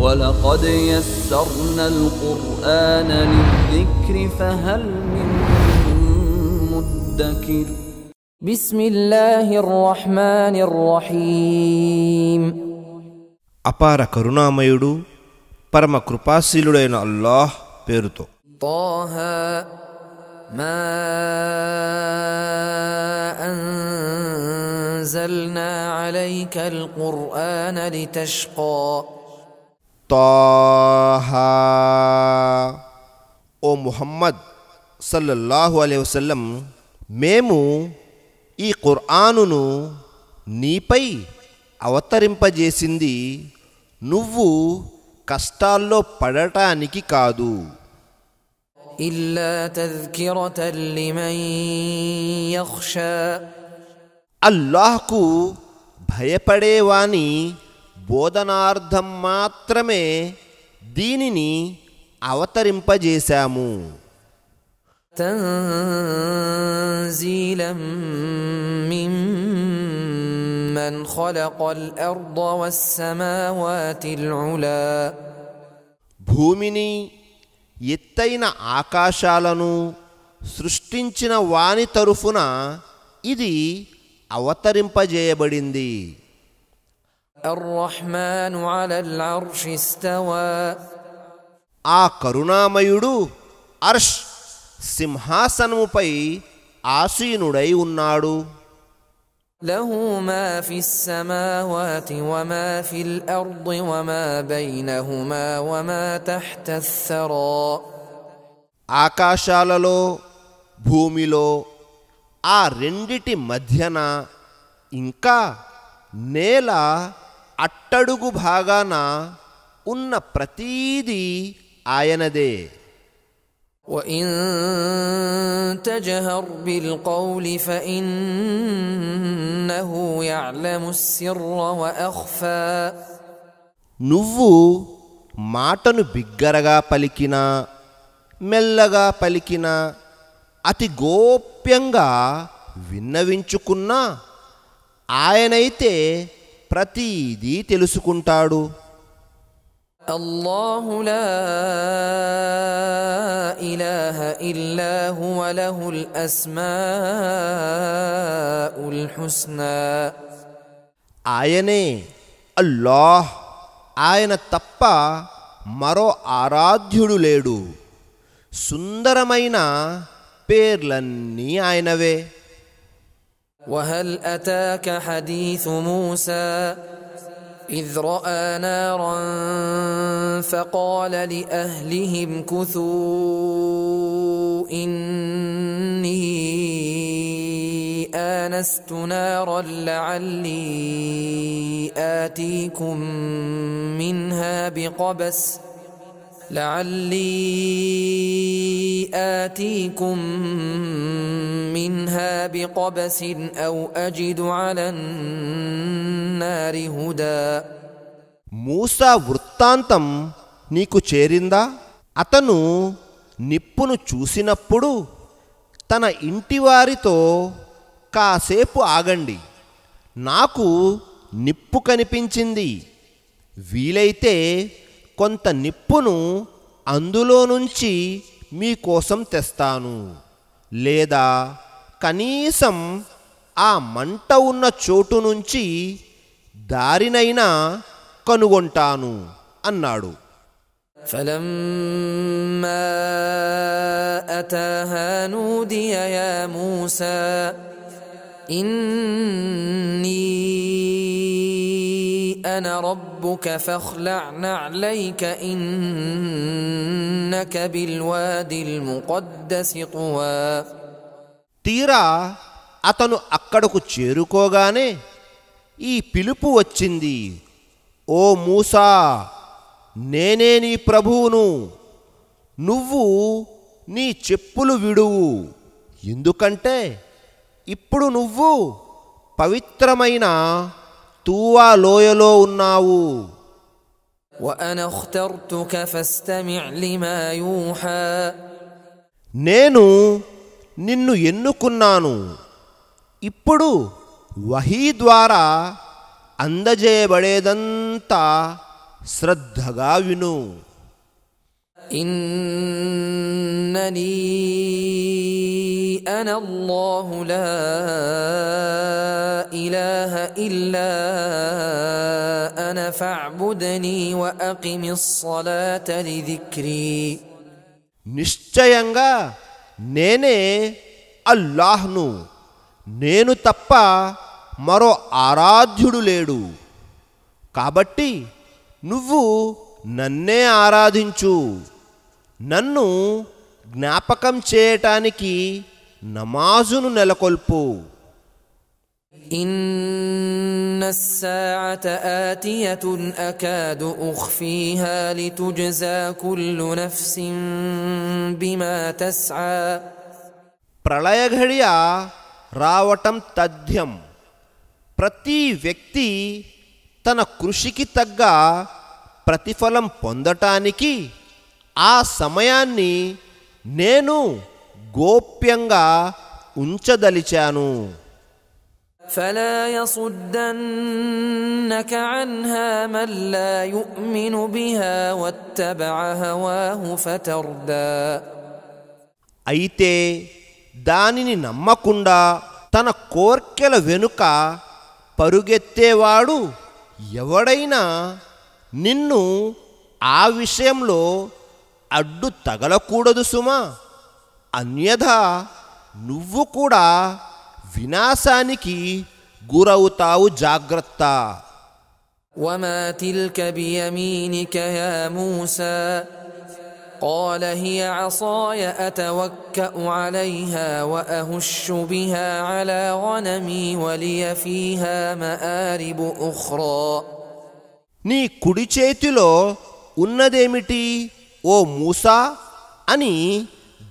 وَلَقَدْ يَسَّرْنَا الْقُرْآنَ لِلذِّكْرِ فَهَلْ مِن مُّدَّكِرٍ بسم الله الرحمن الرحيم అపార కరుణామయుడు పరమ కృపాశీలుడైన అల్లాహ్ పేరుతో. طه ما أنزلنا عليك القرآن لتشقى. తాహా, ఓ ముహమ్మద్ సల్లల్లాహు అలైహి వసల్లం, మేము ఈ ఖుర్ఆనును నీపై అవతరింపజేసింది నువ్వు కష్టాల్లో పడటానికి కాదు. إلا تذكرة لمن يخشى. అల్లాహ్కు భయపడేవాని బోధనార్థం మాత్రమే దీనిని అవతరింపజేశాము. تنزيلا ممن خلق الأرض والسماوات العلا. భూమిని ఎత్తైన ఆకాశాలను సృష్టించిన వాని తరఫున ఇది అవతరింపజేయబడింది. الرحمن على العرش استوى. ఆ కరుణామయుడు అర్ష్ సింహాసనముపై ఆసీనుడై ఉన్నాడు. له ما في السماوات وما في الأرض وما بينهما وما تحت الثرى. ఆకాశాలలో భూమిలో ఆ రెండిటి మధ్యన ఇంకా నేల అట్టడుగు భాగాన ఉన్న ప్రతీదీ ఆయనదే. وإن تجهر بالقول فإنه يعلم السر وأخفى. నువ్వు మాటను బిగ్గరగా పలికినా మెల్లగా పలికినా అతి గోప్యంగా విన్నవించుకున్నా ఆయనైతే ప్రతీదీ తెలుసుకుంటాడు. الله لا إله إلا هو له الأسماء الحسنى. ఆయనే అల్లాహ్, ఆయన తప్ప మరో ఆరాధ్యుడు లేడు. సుందరమైన పేర్లన్నీ ఆయనవే. وهل أتاك حديث موسى إذ رأى نارا فقال لأهلهم كثوا إني آنست نارا لعلي آتيكم منها بقبس أو أجد على النار هدى. మూసా వృత్తాంతం నీకు చేరిందా? అతను నిప్పును చూసినప్పుడు తన ఇంటివారితో, కాసేపు ఆగండి, నాకు నిప్పు కనిపించింది, వీలైతే కొంత నిప్పును అందులో నుంచి మీకోసం తెస్తాను, లేదా కనీసం ఆ మంట ఉన్న చోటు నుంచి దారినైనా కనుగొంటాను అన్నాడు. فلما أتاها نودي يا موسى إني أنا ربك فاخلع نعليك إنك بالوادي المقدس طوى. తీరా అతను అక్కడకు చేరుకోగానే ఈ పిలుపు వచ్చింది, ఓ మూసా, నేనే నీ ప్రభువును, నువ్వు నీ చెప్పులు విడువు, ఎందుకంటే ఇప్పుడు నువ్వు పవిత్రమైన తూవా లోయలో ఉన్నావు. وأنا اخترتك فاستمع لما يوحى. నేను నిన్ను ఎన్నుకున్నాను, ఇప్పుడు వహీ ద్వారా అందజేయబడేదంతా శ్రద్ధగా విను. ఇన్ననీ అన అల్లాహు లా ఇలాహ ఇల్లా అన ఫఅ్బుద్నీ వ అఖిమిస్ స్సలాత లిజిక్రీ. నిశ్చయంగా నేనే అల్లాహ్ను, నేను తప్ప మరో ఆరాధ్యుడు లేడు. కాబట్టి నువ్వు నన్నే ఆరాధించు. నన్ను జ్ఞాపకం చేయటానికి నమాజును నెలకొల్పు. ఇన్నస్సాఅత ఆతియతున్ అకాదు ఉఖ్ఫీహా లితుజ్జా కుల్లు నఫ్సిన్ బిమా తస్ఆ. ప్రళయఘడియ రావటం తథ్యం. ప్రతి వ్యక్తి తన కృషికి తగ్గ ప్రతిఫలం పొందటానికి ఆ సమయాన్ని నేను గోప్యంగా ఉంచదలిచాను. ఫలా యసుద్దన్నక అన్హా మన్ లా యు'మిను బిహా వత్తబఅ హవాహు ఫతర్దా. అయితే దానిని నమ్మకుండా తన కోర్కెల వెనుక పరుగెత్తేవాడు ఎవడైనా నిన్ను ఆ విషయంలో అడ్డు తగలకూడదు సుమా. అన్యథా నువ్వు కూడా వినాశానికి గురవుతావు. జాగ్రత్త. వమా తిల్క బియమీనిక యా మూసా قال هي عصاي أتوكأ عليها وأهش بها على غنمي ولي فيها مآرب أخرى. నీ కుడి చేతిలో ఉన్నదేమిటి ఓ మూసా అని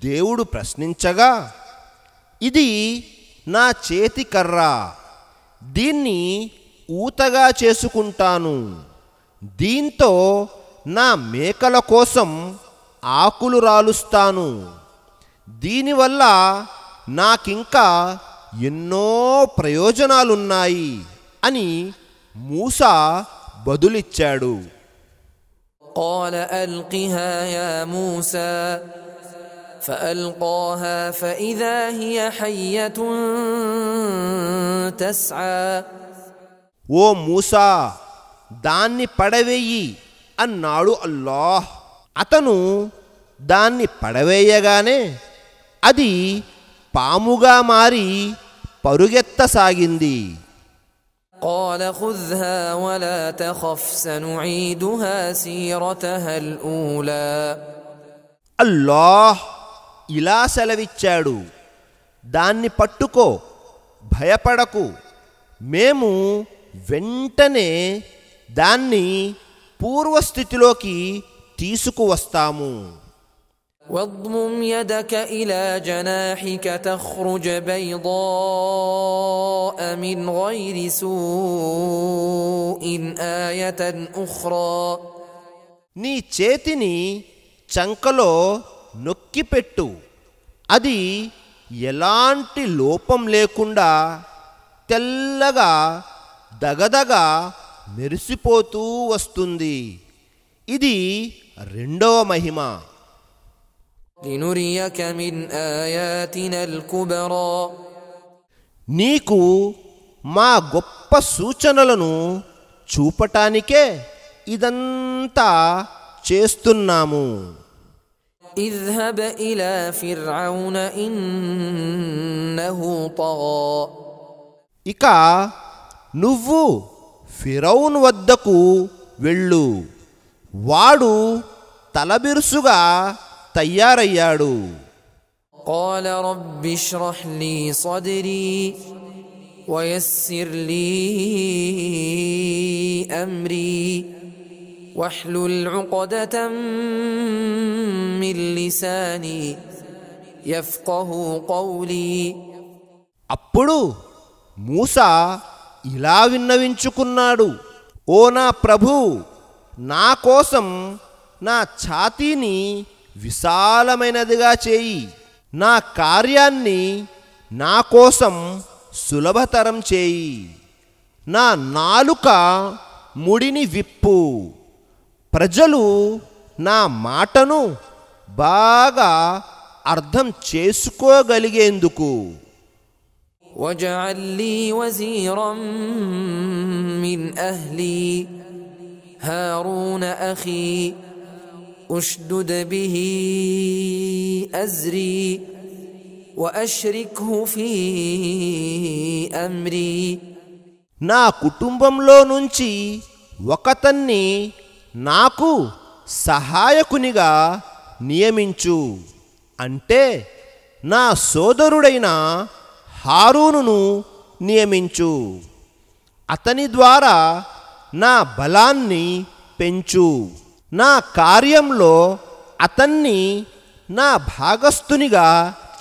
దేవుడు ప్రశ్నించగా, ఇది నా చేతి కర్ర, దీన్ని ఊతగా చేసుకుంటాను. దీంతో నా మేకల కోసం ఆకులు రాలుస్తాను. దీనివల్ల నాకింకా ఎన్నో ప్రయోజనాలున్నాయి అని మూసా బదులిచ్చాడు. قال ألقها يا موسى فألقاها فإذا هي حية تسعى. ఓ మూసా, దాన్ని పడవేయి అన్నాడు అల్లాహ్. అతను దాన్ని పడవేయగానే అది పాముగా మారి పరుగెత్తసాగింది. قال خذها ولا تخف سنعيدها سيرتها الأولى. అల్లాహ్ ఇలా సెలవిచ్చాడు, దాన్ని పట్టుకో, భయపడకు, మేము వెంటనే దాన్ని పూర్వస్థితిలోకి తీసుకువస్తాము. واضمم يدك إلى جناحك تخرج بيضاء من غير سوء آية أخرى. నీ చేతిని చంకలో నొక్కిపెట్టు, అది ఎలాంటి లోపం లేకుండా తెల్లగా దగదగా మెరిసిపోతూ వస్తుంది. ఇది రెండవ మహిమ. لنريك من آياتنا الكبرى. నీకు మా గొప్ప సూచనలను చూపటానికే ఇదంతా చేస్తున్నాము. اذهب إلى فرعون إنه طغى. ఇక నువ్వు ఫిరౌన్ వద్దకు వెళ్ళు, వాడు తలబిరుసుగా తయారయ్యాడు. قال رب اشرح لي صدري ويسر لي أمري واحلل عقدة من لساني يفقه قولي. అప్పుడు మూసా ఇలా విన్నవించుకున్నాడు, ఓ నా ప్రభూ, నా కోసం నా ఛాతీని విశాలమైనదిగా చేయి, నా కార్యాన్ని నా కోసం సులభతరం చేయి, నా నాలుక ముడిని విప్పు, ప్రజలు నా మాటను బాగా అర్థం చేసుకోగలిగేందుకు. واجعل لي وزيرا من أهلي هارون أخي أشدد به أزري وأشركه في أمري. నా కుటుంబంలో నుంచి ఒకతన్ని నాకు సహాయకునిగా నియమించు. అంటే నా సోదరుడైన హారూనును నియమించు. అతని ద్వారా నా బలాన్ని పెంచు. నా కార్యంలో అతన్ని నా భాగస్థునిగా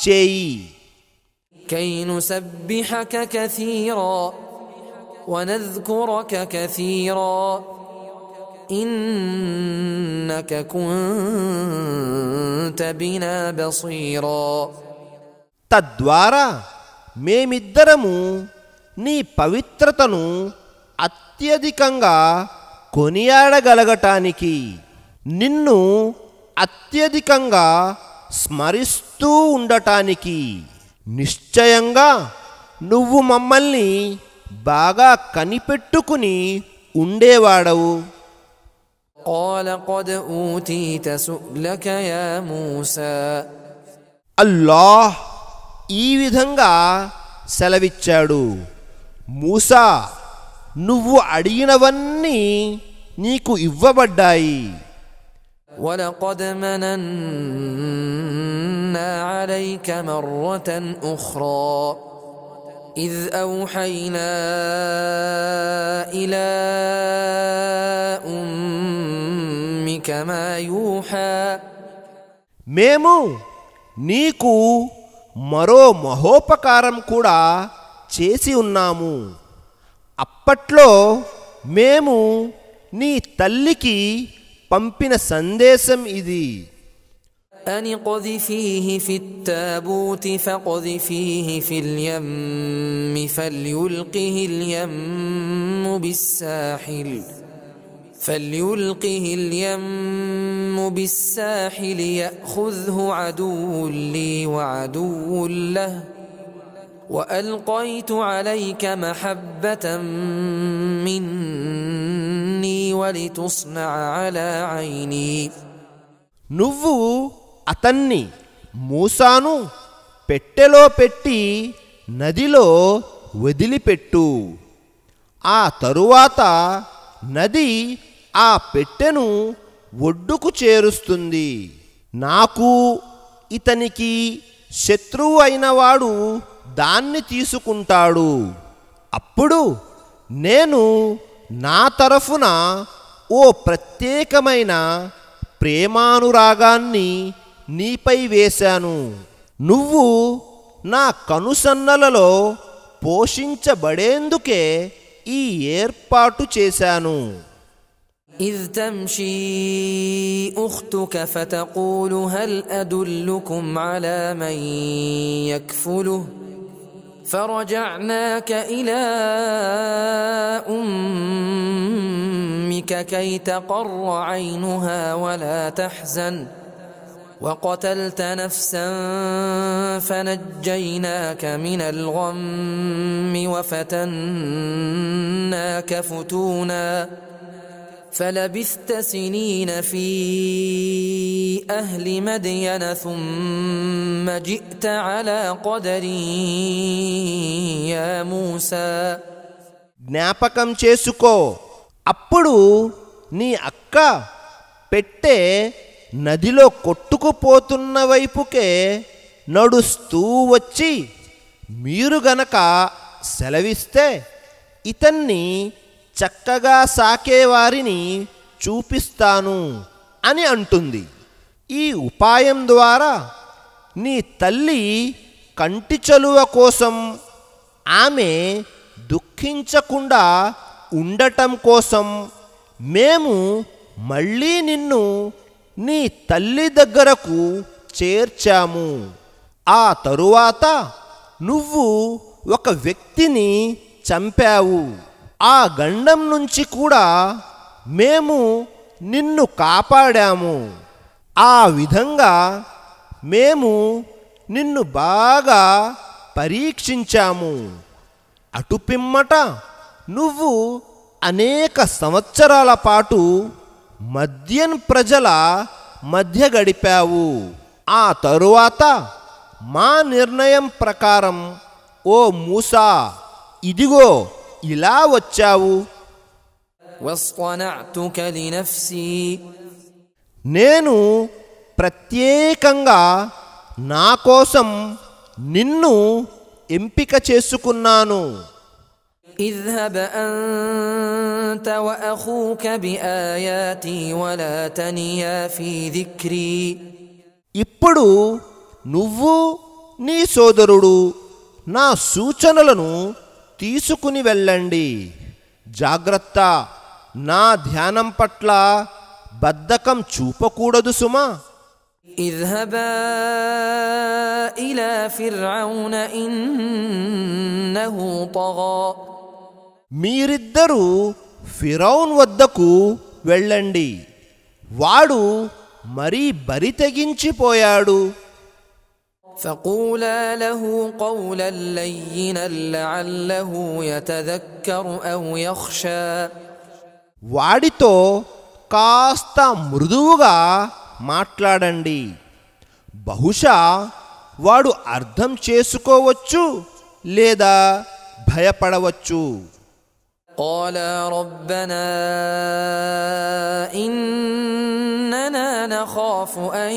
చేయి. كي نسبحك كثيرا ونذكرك كثيرا إنك كنت بنا بصيرا. తద్వారా మేమిద్దరము నీ పవిత్రతను అత్యధికంగా కొనియాడగలగటానికి, నిన్ను అత్యధికంగా స్మరిస్తూ ఉండటానికి నిశ్చయంగా నువ్వు మమ్మల్ని బాగా కనిపెట్టుకుని ఉండేవాడవు. قال قد أوتيت سؤلك يا موسى. అల్లాహ్ ఈ విధంగా సెలవిచ్చాడు, మూసా, నువ్వు అడిగినవన్నీ నీకు ఇవ్వబడ్డాయి. ولقد مننا عليك مرة أخرى إذ أوحينا إلى أمك ما يوحى. మేము నీకు మరో మహోపకారం కూడా చేసి ఉన్నాము. అప్పట్లో మేము నీ తల్లికి పంపిన సందేశం ఇది. أن اقذفيه في التابوت فاقذفيه في اليم فليلقه اليم بالساحل يأخذه عدو لي وعدو له وألقيت عليك محبة مني ولتصنع على عيني. నువ్వు అతన్ని, మూసాను పెట్టెలో పెట్టి నదిలో వదిలిపెట్టు. ఆ తరువాత నది ఆ పెట్టెను ఒడ్డుకు చేరుస్తుంది. నాకు ఇతనికి శత్రువు అయినవాడు దాన్ని తీసుకుంటాడు. అప్పుడు నేను నా తరఫున ఓ ప్రత్యేకమైన ప్రేమానురాగాన్ని నీపై వేశాను. నువ్వు నా కనుసన్నలలో పోషించబడేందుకే ఈ ఏర్పాటు చేశాను. إذ تمشي أختك فتقول هل أدلكم على من يكفله فرجعناك إلى أمك كي تقر عينها ولا تحزن وقتلت نفسا فنجيناك من الغم وفتناك فتونا فلبثت سنين في أهل مدين ثم جئت على قدر يا موسى. జ్ఞాపకం చేసుకో, అప్పుడు నీ అక్క పెట్టె నదిలో కొట్టుకుపోతున్న వైపుకే నడుస్తూ వచ్చి, మీరు గనక సెలవిస్తే ఇతన్ని చక్కగా సాకేవారిని చూపిస్తాను అని అంటుంది. ఈ ఉపాయం ద్వారా నీ తల్లి కంటి చలువ కోసం, ఆమె దుఃఖించకుండా ఉండటం కోసం మేము మళ్ళీ నిన్ను నీ తల్లి దగ్గరకు చేర్చాము. ఆ తరువాత నువ్వు ఒక వ్యక్తిని చంపావు. ఆ గండం నుంచి కూడా మేము నిన్ను కాపాడాము. ఆ విధంగా మేము నిన్ను బాగా పరీక్షించాము. అటుపిమ్మట నువ్వు అనేక సంవత్సరాల పాటు మద్యన్ ప్రజల మధ్య గడిపావు. ఆ తరువాత మా నిర్ణయం ప్రకారం ఓ మూసా, ఇదిగో ఇలా వచ్చావు. వస్వనఅతుక లినఫ్సీ, నేను ప్రత్యేకంగా నా కోసం నిన్ను ఎంపిక చేసుకున్నాను. ఇజ్హబ్ అంత వఅఖూక బిఆయాతి వలా తనియా ఫీ దిక్రీ, ఇప్పుడు నువ్వు నీ సోదరుడు నా సూచనలను తీసుకుని వెళ్ళండి. జాగ్రత్త, నా ధ్యానం పట్ల బద్ధకం చూపకూడదు సుమా. ఇజ్హబా ఇలా ఫిర్ఔన ఇన్నహు తగా, మీరిద్దరూ ఫిరౌన్ వద్దకు వెళ్ళండి, వాడు మరీ బరి తెగించిపోయాడు. فقولا له قولا لينا لعله يتذكر أو يخشى, వాడితో కాస్త మృదువుగా మాట్లాడండి. బహుశా వాడు అర్థం చేసుకోవచ్చు లేదా భయపడవచ్చు. قالا ربنا إننا نخاف أن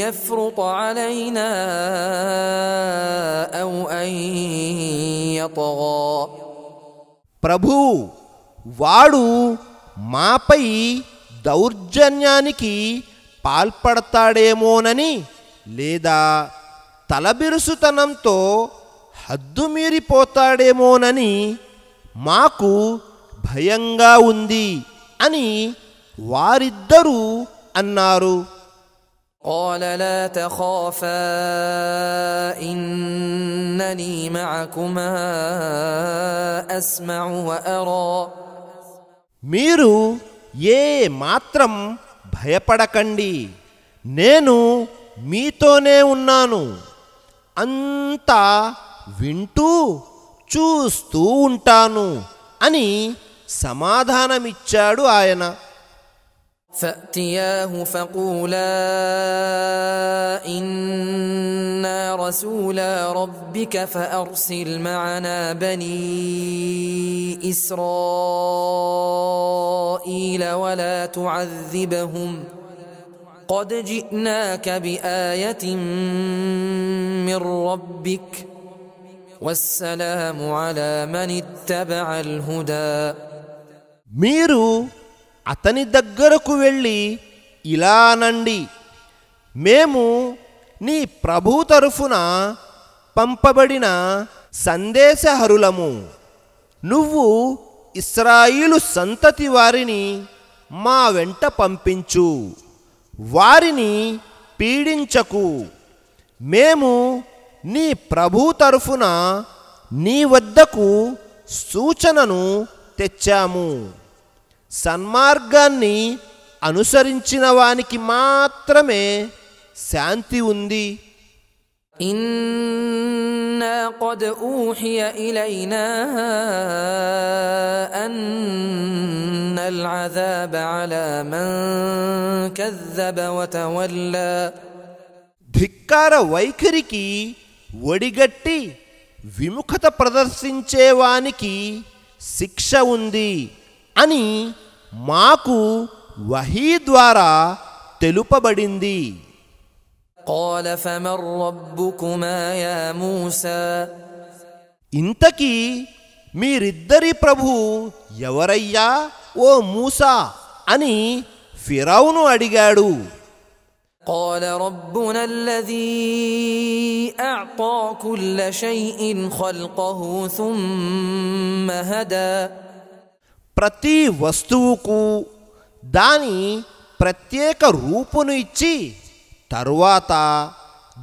يفرط علينا أو أن يطغى, ప్రభు, వాడు మాపై దౌర్జన్యానికి పాల్పడతాడేమోనని లేదా తలబిరుసుతనంతో హద్దుమీరిపోతాడేమోనని మాకు భయంగా ఉంది అని వారిద్దరూ అన్నారు. قال لا تخافا إنني معكما أسمع وأرى, మీరు ఏ మాత్రం భయపడకండి, నేను మీతోనే ఉన్నాను, అంతా వింటూ చూస్తూ ఉంటాను అని సమాధానమిచ్చాడు ఆయన. فأتياه فقولا إنا رسولا ربك فأرسل معنا بني إسرائيل ولا تعذبهم قد جئناك بآية من ربك والسلام على من اتبع الهدى. మీరు అతని దగ్గరకు వెళ్ళి ఇలానండి, మేము నీ ప్రభు తరఫున పంపబడిన సందేశహరులము. నువ్వు ఇశ్రాయేలు సంతతి వారిని మా వెంట పంపించు, వారిని పీడించకు. మేము నీ ప్రభు తరఫున నీ వద్దకు సూచనను తెచ్చాము. సన్మార్గాన్ని అనుసరించిన వానికి మాత్రమే శాంతి ఉంది. إنا قد أوحي إلينا أن العذاب على من كذب وتولى, ధిక్కార వైఖరికి ఒడిగట్టి విముఖత ప్రదర్శించేవానికి శిక్ష ఉంది అని మాకు వహీ ద్వారా తెలుపబడింది. قال فمن ربكما يا موسى, ఇంతకీ మీరిద్దరి ప్రభు ఎవరయ్యా ఓ మూసా అని ఫిరౌను అడిగాడు. قال ربنا الذي أعطى كل شيء خلقه ثم هدى, ప్రతి వస్తువుకు దాని ప్రత్యేక రూపును ఇచ్చి తరువాత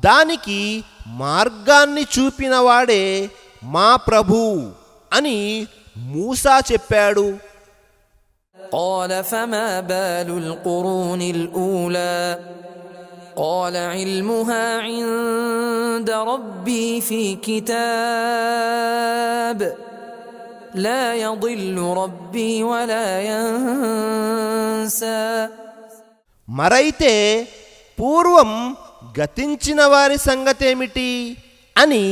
దానికి మార్గాన్ని చూపినవాడే మా ప్రభు అని మూసా చెప్పాడు. قال فما بال القرون الأولى قال علمها عند ربي في كتاب لا يضل ربي ولا ينسى. మరైతే పూర్వం గతించిన వారి సంగతేమిటి అని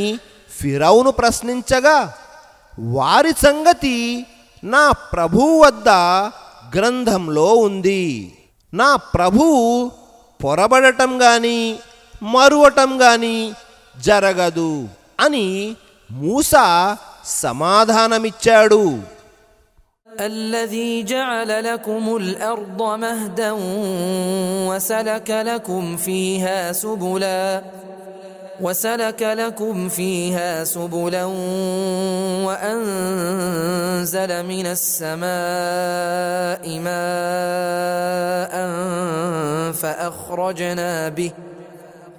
ఫిరౌను ప్రశ్నించగా, వారి సంగతి నా ప్రభువు వద్ద గ్రంథంలో ఉంది. నా ప్రభువు పొరబడటం గాని మరువటం గాని జరగదు అని మూసా సమాధానమిచ్చాడు. الذي جعل لكم الأرض مهدا وسلك لكم فيها سبلا وأنزل من السماء ماء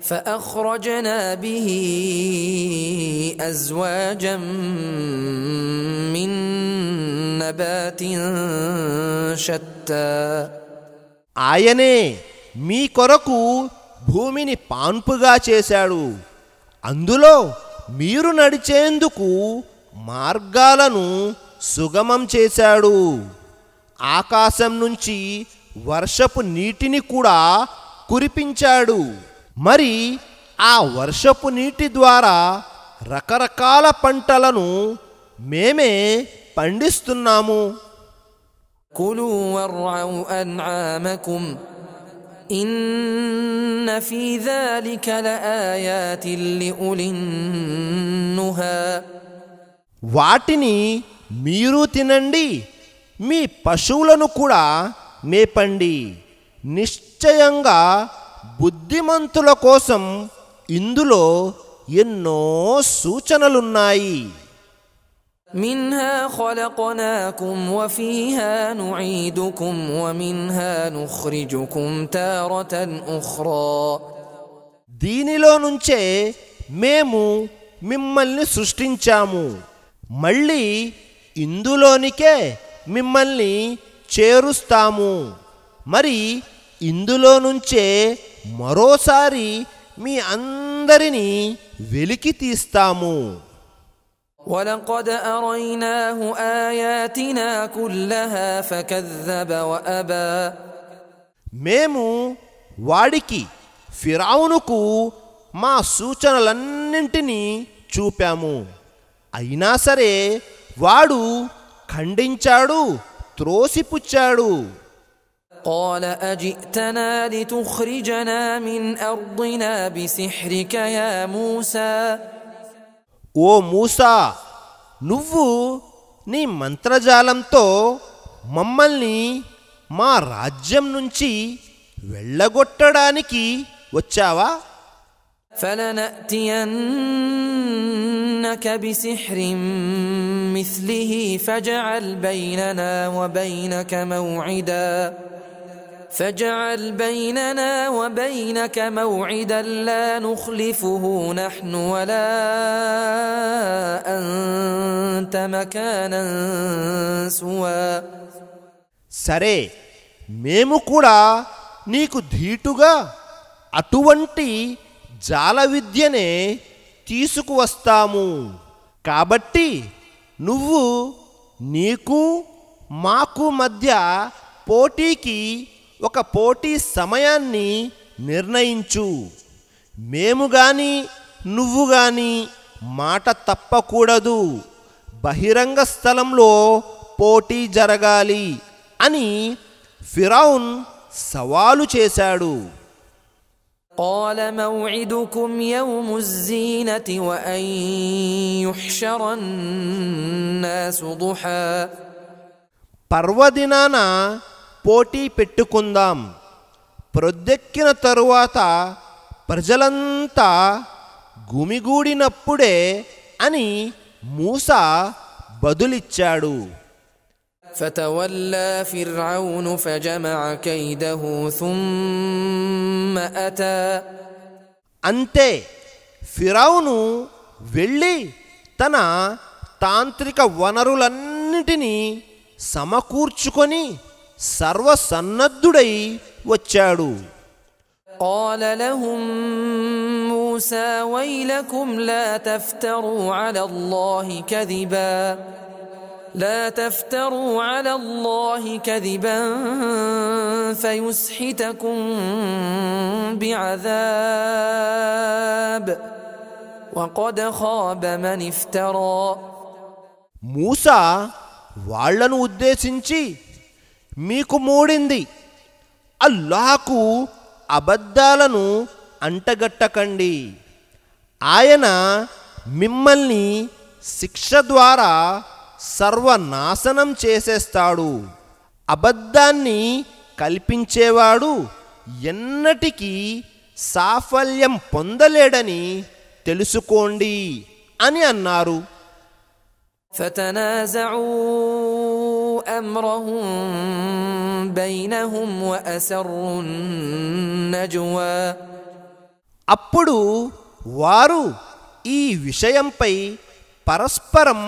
فأخرجنا به أزواجا من نبات شتى. ఆయనే మీ కొరకు భూమిని పాన్పుగా చేశాడు, అందులో మీరు నడిచేందుకు మార్గాలను సుగమం చేశాడు. ఆకాశం నుంచి వర్షపు నీటిని కూడా కురిపించాడు. మరి ఆ వర్షపు నీటి ద్వారా రకరకాల పంటలను మేమే పండిస్తున్నాము. كلوا وارعوا أنعامكم إن في ذلك لآيات لأولي النهى. వాటిని మీరు తినండి, మీ పశువులను కూడా మేపండి. నిశ్చయంగా బుద్ధిమంతుల కోసం ఇందులో ఎన్నో సూచనలున్నాయి. منها خلقناكم وفيها نعيدكم ومنها نخرجكم تارة أخرى. దీనిలో నుంచే మేము మిమ్మల్ని సృష్టించాము, మళ్ళీ ఇందులోనికే మిమ్మల్ని చేరుస్తాము. మరి ఇందులో నుంచే మరోసారి మీ అందరినీ వెలికి తీస్తాము. ولقد أريناه آياتنا كلها فكذب وأبى. మేము వాడికి ఫిరౌనుకు మా సూచనలన్నింటినీ చూపాము, అయినా సరే వాడు ఖండించాడు, త్రోసిపుచ్చాడు. قال أجئتنا لتخرجنا من أرضنا بسحرك يا موسى. ఓ మూసా, నువ్వు నీ మంత్రజాలంతో మమ్మల్ని మా రాజ్యం నుంచి వెళ్ళగొట్టడానికి వచ్చావా? فلنأتينك بسحر مثله فاجعل بيننا وبينك موعدا لا نخلفه نحن ولا أنت مكانا سوى. సరే, మేము కూడా నీకు ధీటుగా అటువంటి జాల విద్యనే తీసుకువస్తాము. కాబట్టి నువ్వు నీకు మాకు మధ్య పోటీకి ఒక పోటీ సమయాన్ని నిర్ణయించు. మేము గాని నువ్వు గాని మాట తప్పకూడదు. బహిరంగ స్థలంలో పోటీ జరగాలి అని ఫిరౌన్ సవాలు చేశాడు. قال موعدكم يوم الزينة وأن يحشر الناس ضحى. పర్వదినాన పోటీ పెట్టుకుందాం, ప్రొద్దెక్కిన తరువాత ప్రజలంతా గుమిగూడినప్పుడే అని మూసా బదులిచ్చాడు. فتولى فرعون فجمع كيده ثم أتى. అంతే, ఫిరౌను వెళ్ళి తన తాంత్రిక వనరులన్నిటినీ సమకూర్చుకొని సర్వసన్నద్ధుడై వచ్చాడు. قال لهم موسى ويلكم لا تفتروا على الله كذبا فيسحتكم بعذاب وقد خاب من افترى. మూసా వాళ్లను ఉద్దేశించి, మీకు మూడింది, అల్లాహకు అబద్ధాలను అంటగట్టకండి. ఆయన మిమ్మల్ని శిక్ష ద్వారా సర్వనాశనం చేసేస్తాడు. అబద్ధాన్ని కల్పించేవాడు ఎన్నటికీ సాఫల్యం పొందలేడని తెలుసుకోండి అని అన్నారు. فتنازعوا أمرهم بينهم وأسروا النجوى. అప్పుడు వారు ఈ విషయంపై పరస్పరం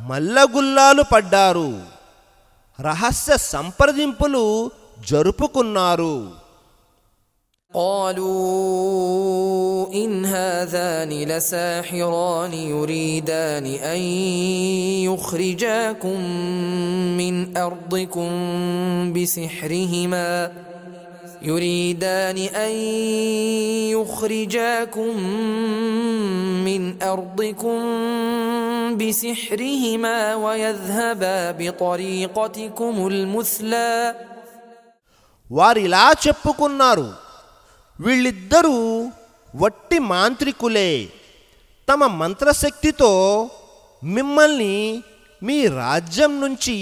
మల్లగుల్లాలు పడ్డారు, రహస్య సంప్రదింపులు జరుపుకున్నారు. قالوا إن هذان لساحران يريدان أن يخرجاكم من أرضكم بسحرهما ويذهبا بطريقتكم المثلى. వారిలా చెప్పుకున్నారు, వీళ్ళిద్దరూ వట్టి మాంత్రికులే, తమ మంత్రశక్తితో మిమ్మల్ని మీ రాజ్యం నుంచి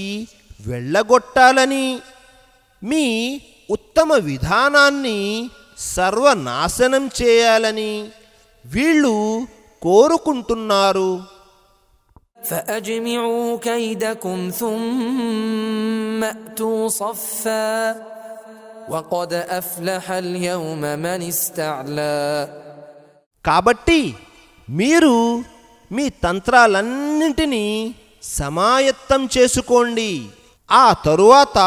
వెళ్ళగొట్టాలని, మీ ఉత్తమ విధానాన్ని సర్వనాశనం చేయాలని వీళ్ళు కోరుకుంటున్నారు. فأجمعوا كيدكم ثم أتوا صفا وقد أفلح اليوم من استعلى. కాబట్టి మీరు మీ తంత్రాలన్నింటినీ సమాయత్తం చేసుకోండి, ఆ తరువాత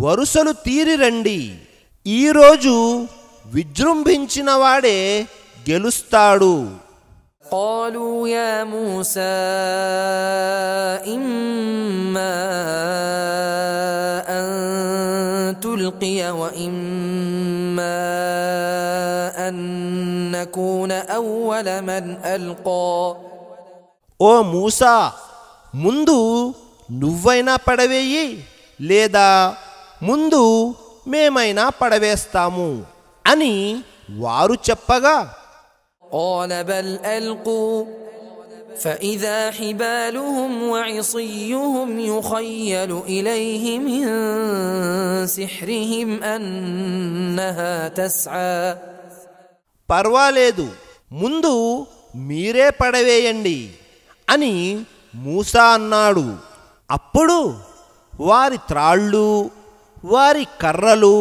వరుసలు తీరిరండి. ఈరోజు విజృంభించిన వాడే గెలుస్తాడు. قالوا يا موسى إما أن تلقي وإما أن نكون أول من ألقى. ఓ మూసా, ముందు నువ్వైనా పడవేయి, లేదా ముందు మేమైనా పడవేస్తాము అని వారు చెప్పగా, قال بل ألقوا فإذا حبالهم وعصيهم يخيل إليه من سحرهم أنها تسعى. పర్వాలేదు, ముందు మీరే పడవేయండి అని మూసా అన్నాడు. అప్పుడు వారి త్రాళ్ళు, వారి కర్రలు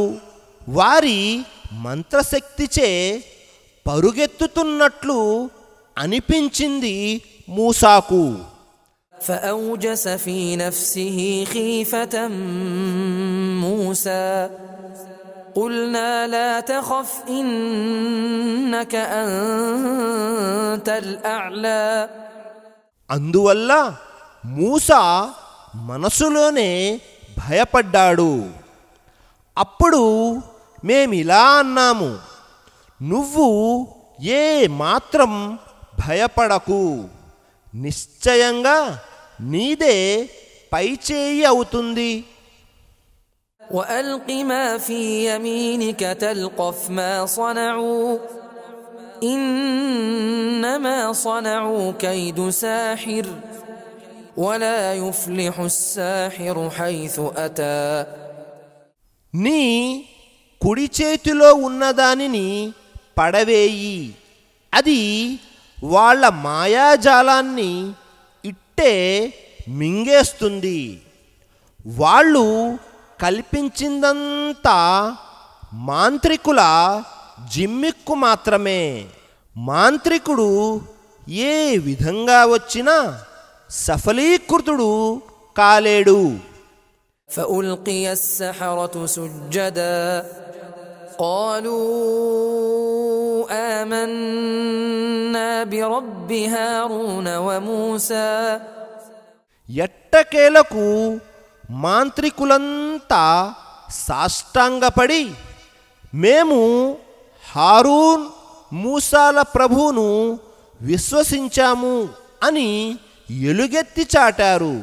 వారి మంత్రశక్తిచే పరుగెత్తుతున్నట్లు అనిపించింది మూసాకు. فأوجس في نفسه خيفة موسى قلنا لا تخف إنك أنت الأعلى. అందువల్ల మూసా మనసులోనే భయపడ్డాడు. అప్పుడు మేమిలా అన్నాము, నువ్వు ఏ మాత్రం భయపడకు, నిశ్చయంగా నీదే పైచేయి అవుతుంది. وألق ما في يمينك تلقف ما صنعوا إنما صنعوا كيد ساحر ولا يفلح الساحر حيث أتى. నీ కుడి చేతిలో ఉన్నదానిని పడవేయి, అది వాళ్ళ మాయాజాలాన్ని ఇట్టే మింగేస్తుంది. వాళ్ళు కల్పించిందంతా మాంత్రికుల జిమ్మిక్కు మాత్రమే. మాంత్రికుడు ఏ విధంగా వచ్చినా సఫలీకృతుడు కాలేడు. فألقي السحرة سجدا قالوا آمنا برب هارون وموسى. ఎట్టకేలకు మాంత్రికులంతా సాష్టాంగపడి మేము హారూన్ మూసాల ప్రభువును విశ్వసించాము అని ఎలుగెత్తి చాటారు.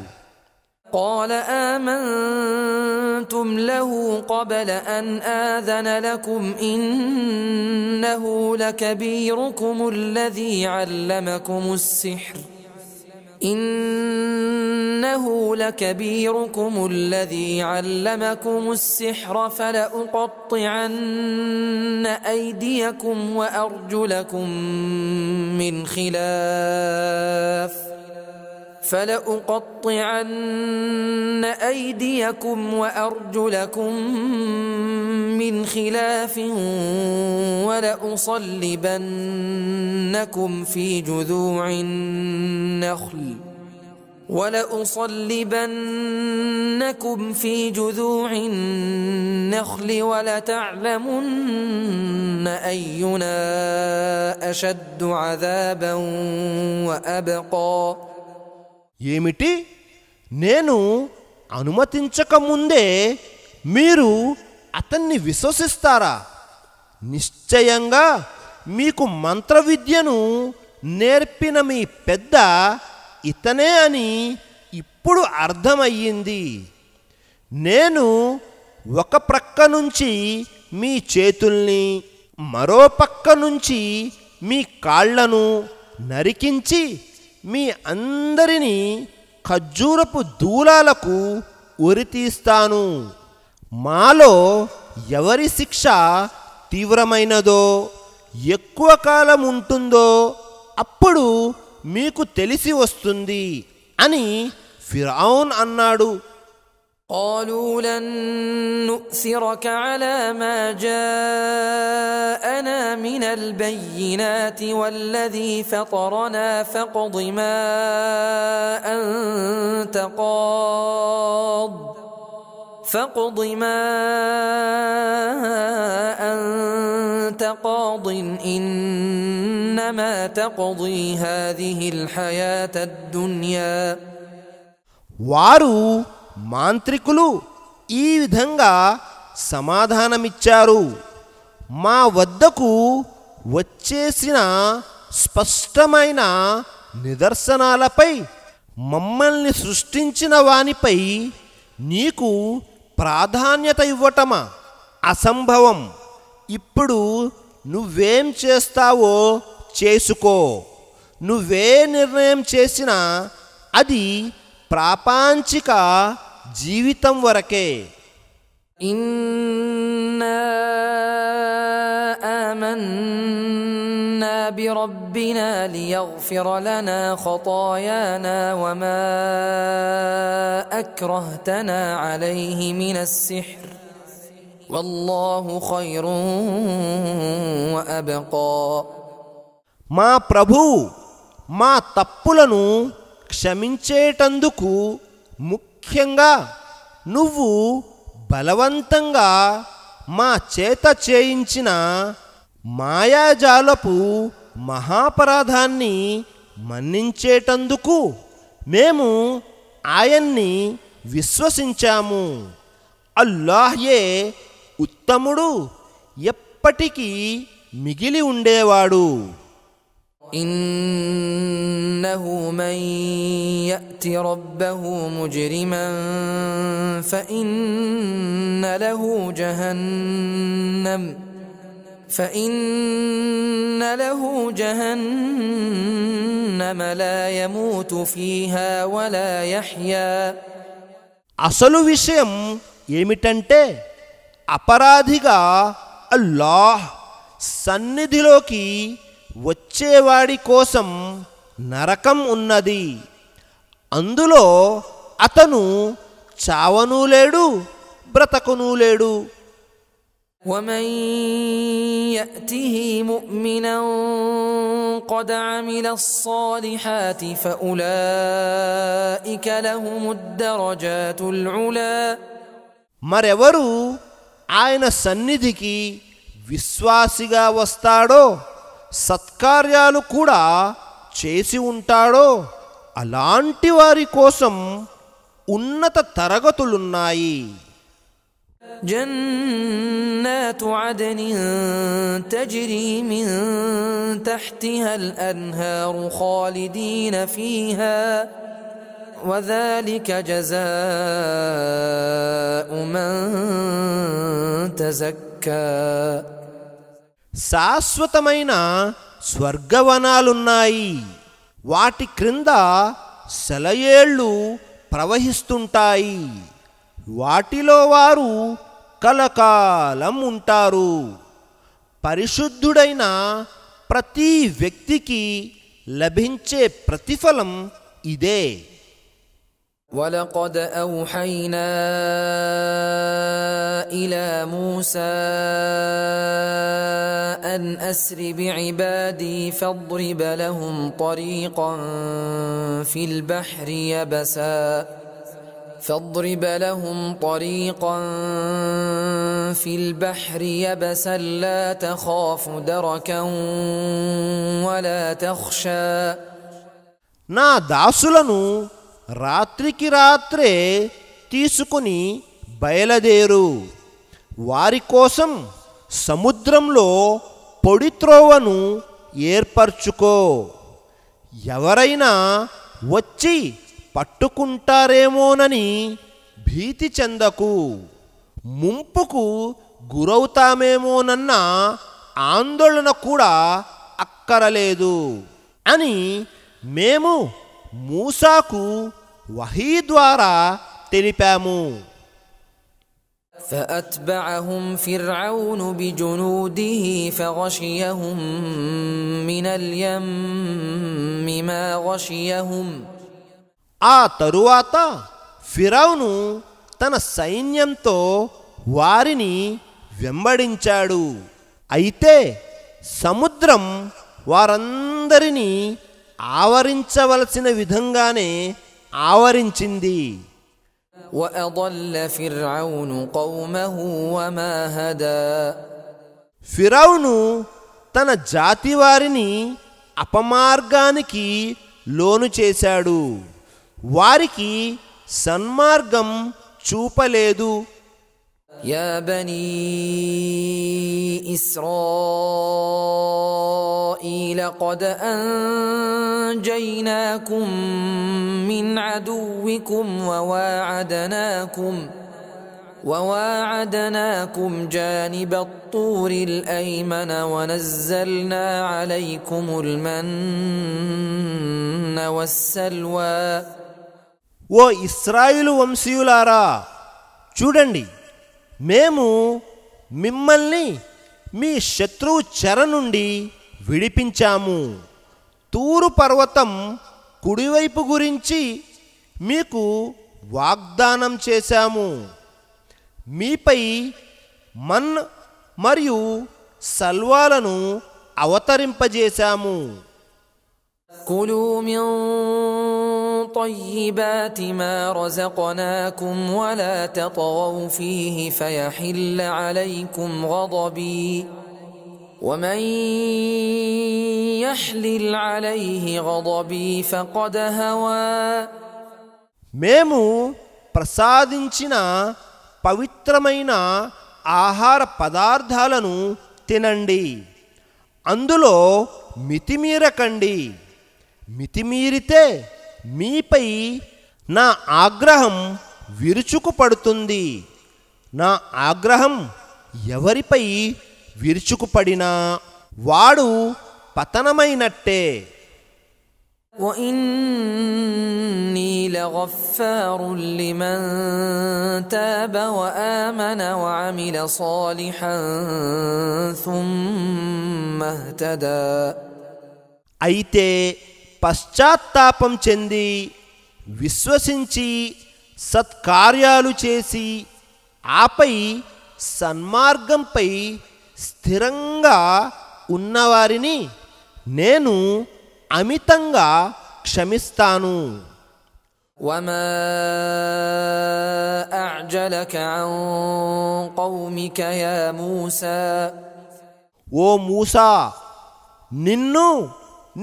قال آمنتم له قبل أن آذن لكم إنه لكبيركم الذي علمكم السحر فلأقطعن أيديكم وأرجلكم من خلاف ولأصلبنكم في جذوع النخل ولتعلمن أينا أشد عذابا وأبقى. ఏమిటి, నేను అనుమతించకముందే మీరు అతన్ని విశ్వసిస్తారా? నిశ్చయంగా మీకు మంత్రవిద్యను నేర్పిన మీ పెద్ద ఇతనే అని ఇప్పుడు అర్థమయ్యింది. నేను ఒక ప్రక్క నుంచి మీ చేతుల్ని, మరో పక్క నుంచి మీ కాళ్లను నరికించి మీ అందరినీ ఖర్జూరపు దూలాలకు ఉరితీస్తాను. మాలో ఎవరి శిక్ష తీవ్రమైనదో, ఎక్కువ కాలం ఉంటుందో అప్పుడు మీకు తెలిసి వస్తుంది అని ఫిరౌన్ అన్నాడు. قالوا لن نؤثرك على ما جاءنا من البينات والذي فطرنا فاقض ما أنت قاض إنما تقضي هذه الحياة الدنيا. వారు మాంత్రికులు ఈ విధంగా సమాధానమిచ్చారు, మా వద్దకు వచ్చేసిన స్పష్టమైన నిదర్శనాలపై మమ్మల్ని సృష్టించిన వానిపై నీకు ప్రాధాన్యత ఇవ్వటమా అసంభవం. ఇప్పుడు నువ్వేం చేస్తావో చేసుకో. నువ్వే నిర్ణయం చేసినా అది ప్రాపంచిక జీవితం వరకే. ఇన్నా ఆమన్నా బిరబ్బినా లియగ్ఫిర లనా ఖతాయానా వమా అక్రహ్తనా అలైహి మినస్ సిహ్ర్ వల్లాహు ఖైరున్ వఅబ్కా. మా ప్రభువు మా తప్పులను క్షమించేటందుకు ముఖ్యంగా నువ్వు బలవంతంగా మా చేత చేయించిన మాయాజాలపు మహాపరాధాన్ని మన్నించేటందుకు మేము ఆయన్ని విశ్వసించాము. అల్లాహ్యే ఉత్తముడు, ఎప్పటికీ మిగిలి ఉండేవాడు. إنه من يأت ربه مجرما فإن له جهنم لا يموت فيها ولا يحيا. అసలు విషయం ఏమిటంటే అపరాధిగా అల్లాహ్ సన్నిధిలోకి వచ్చేవాడి కోసం నరకం ఉన్నది. అందులో అతను చావనూ లేడు, బ్రతకనూ లేడు. ومن يأته مؤمنا قد عمل الصالحات فأولئك لهم الدرجات العلى మరెవరు ఆయన సన్నిధికి విశ్వాసిగా వస్తాడో సత్కార్యాలు కూడా చేసి ఉంటాడో అలాంటి వారి కోసం ఉన్నత తరగతులున్నాయి. جنات عدن تجري من تحتها الأنهار خالدين فيها وذلك جزاء من تزكى శాశ్వతమైన స్వర్గవనాలున్నాయి. వాటి క్రింద సెలయేళ్ళు ప్రవహిస్తుంటాయి. వాటిలో వారు కలకాలం ఉంటారు. పరిశుద్ధుడైన ప్రతి వ్యక్తికి లభించే ప్రతిఫలం ఇదే. ولقد أوحينا إلى موسى أن أسر بعبادي فاضرب لهم طريقا في البحر يبسا لا تخاف دركا ولا تخشى నా దాసులను రాత్రికి రాత్రే తీసుకుని బయలుదేరు. వారి కోసం సముద్రంలో పొడిత్రోవను ఏర్పరచుకో. ఎవరైనా వచ్చి పట్టుకుంటారేమోనని భీతి చెందకు. ముంపుకు గురవుతామేమోనన్న ఆందోళన కూడా అక్కరలేదు అని మేము మూసాకు వహీ ద్వారా తెలిపాము. فأتبعهم فرعون بجنوده فغشيهم من اليم ما غشيهم ఆ తరువాత ఫిరౌను తన సైన్యంతో వారిని వెంబడించాడు. అయితే సముద్రం వారందరినీ ఆవరించవలసిన విధంగానే ఆవరించింది. وأضل فرعون قومه وما هدى ఫిరౌను తన జాతి వారిని అపమార్గానికి లోను చేశాడు. వారికి సన్మార్గం చూపలేదు. يا بني إسرائيل قد أنجيناكم من عدوكم وواعدناكم جانب الطور الأيمن ونزلنا عليكم المن والسلوى. ఓ ఇశ్రాయేలు వంశీయులారా, చూడండి, మేము మిమ్మల్ని మీ శత్రువు చెర నుండి విడిపించాము. తూరు పర్వతం కుడివైపు గురించి మీకు వాగ్దానం చేశాము. మీపై మన్ మరియు సల్వాలను అవతరింపజేశాము. كلوا من طيبات ما رزقناكم ولا تطغوا فيه فيحل عليكم غضبي ومن يحلل عليه غضبي فقد هوى. మేము ప్రసాదించిన పవిత్రమైన ఆహార పదార్థాలను తినండి. అందులో మితిమీరకండి. మితిమీరితే మీపై నా ఆగ్రహం విరుచుకుపడుతుంది. నా ఆగ్రహం ఎవరిపై విరుచుకుపడినా వాడు పతనమైనట్టే. وإني لغفار لمن تاب وآمن وعمل صالحا ثم اهتدى. అయితే పశ్చాత్తాపం చెంది విశ్వసించి సత్కార్యాలు చేసి ఆపై సన్మార్గంపై స్థిరంగా ఉన్నవారిని నేను అమితంగా క్షమిస్తాను. وما أعجلك عن قومك يا موسى ఓ మూసా, నిన్ను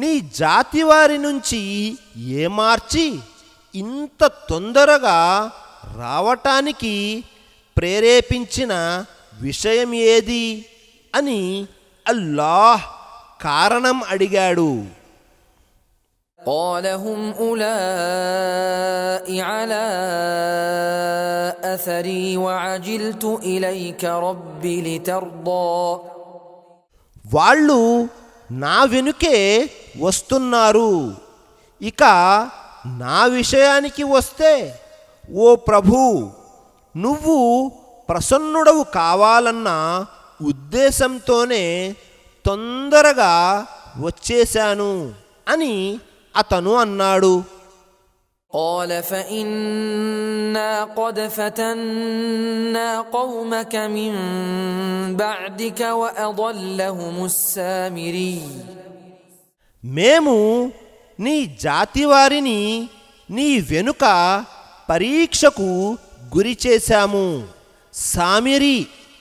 నీ జాతి వారి నుంచి ఏమార్చి ఇంత తొందరగా రావటానికి ప్రేరేపించిన విషయం ఏది అని అల్లాహ్ కారణం అడిగాడు. قال هم أولئك على أثري وعجلت إليك رب لترضى వాళ్ళు నా వెనుకే వస్తున్నారు. ఇక నా విషయానికి వస్తే, ఓ ప్రభు, నువ్వు ప్రసన్నుడవు కావాలన్న ఉద్దేశంతోనే తొందరగా వచ్చేశాను అని అతను అన్నాడు. قال فإنا قد فتنا قومك من بعدك وأضلهم السامري మేము నీ జాతి వారిని నీ వెనుక పరీక్షకు గురి చేశాము. సామిరి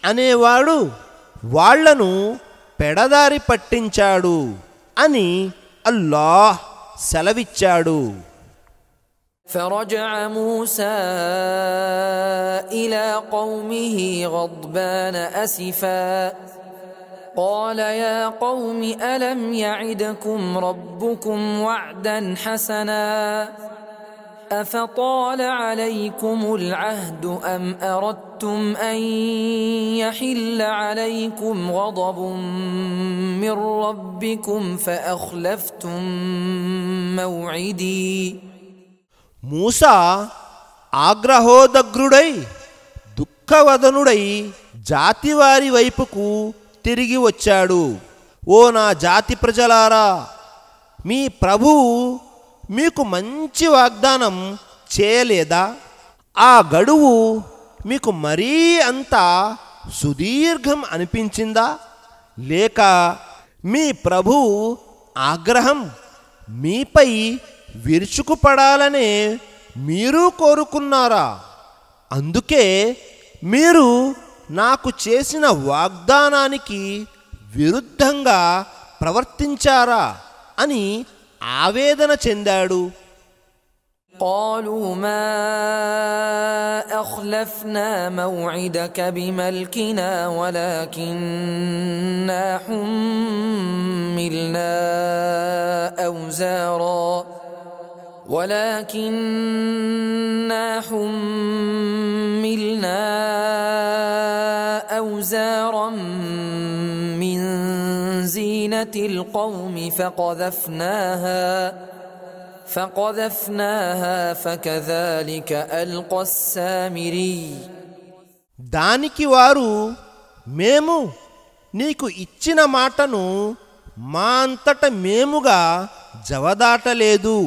అనేవాడు వాళ్లను పెడదారి పట్టించాడు అని అల్లాహ్ సెలవిచ్చాడు. فرجع موسى إلى قومه غضبان أسفا قال يا قوم ألم يعدكم ربكم وعدا حسنا أفطال عليكم العهد أم أردتم أن يحل عليكم غضب من ربكم فأخلفتم موعدي మూసా ఆగ్రహోదగ్రుడై దుఃఖవదనుడై జాతివారి వైపుకు తిరిగి వచ్చాడు. ఓ నా జాతి ప్రజలారా, మీ ప్రభువు మీకు మంచి వాగ్దానం చేయలేదా? ఆ గడువు మీకు మరీ అంత సుదీర్ఘం అనిపించిందా? లేక మీ ప్రభువు ఆగ్రహం మీపై విరుచుకుపడాలనే మీరు కోరుకున్నారా? అందుకే మీరు నాకు చేసిన వాగ్దానానికి విరుద్ధంగా ప్రవర్తించారా అని ఆవేదన చెందాడు. قالوا ما أخلفنا موعدك بملكنا ولكننا حملنا أوزارا من زينة القوم فقذفناها فكذلك ألقى السامري దానికి వారు, మేము నీకు ఇచ్చిన మాటను మా అంతట మేముగా జవదాటలేదు.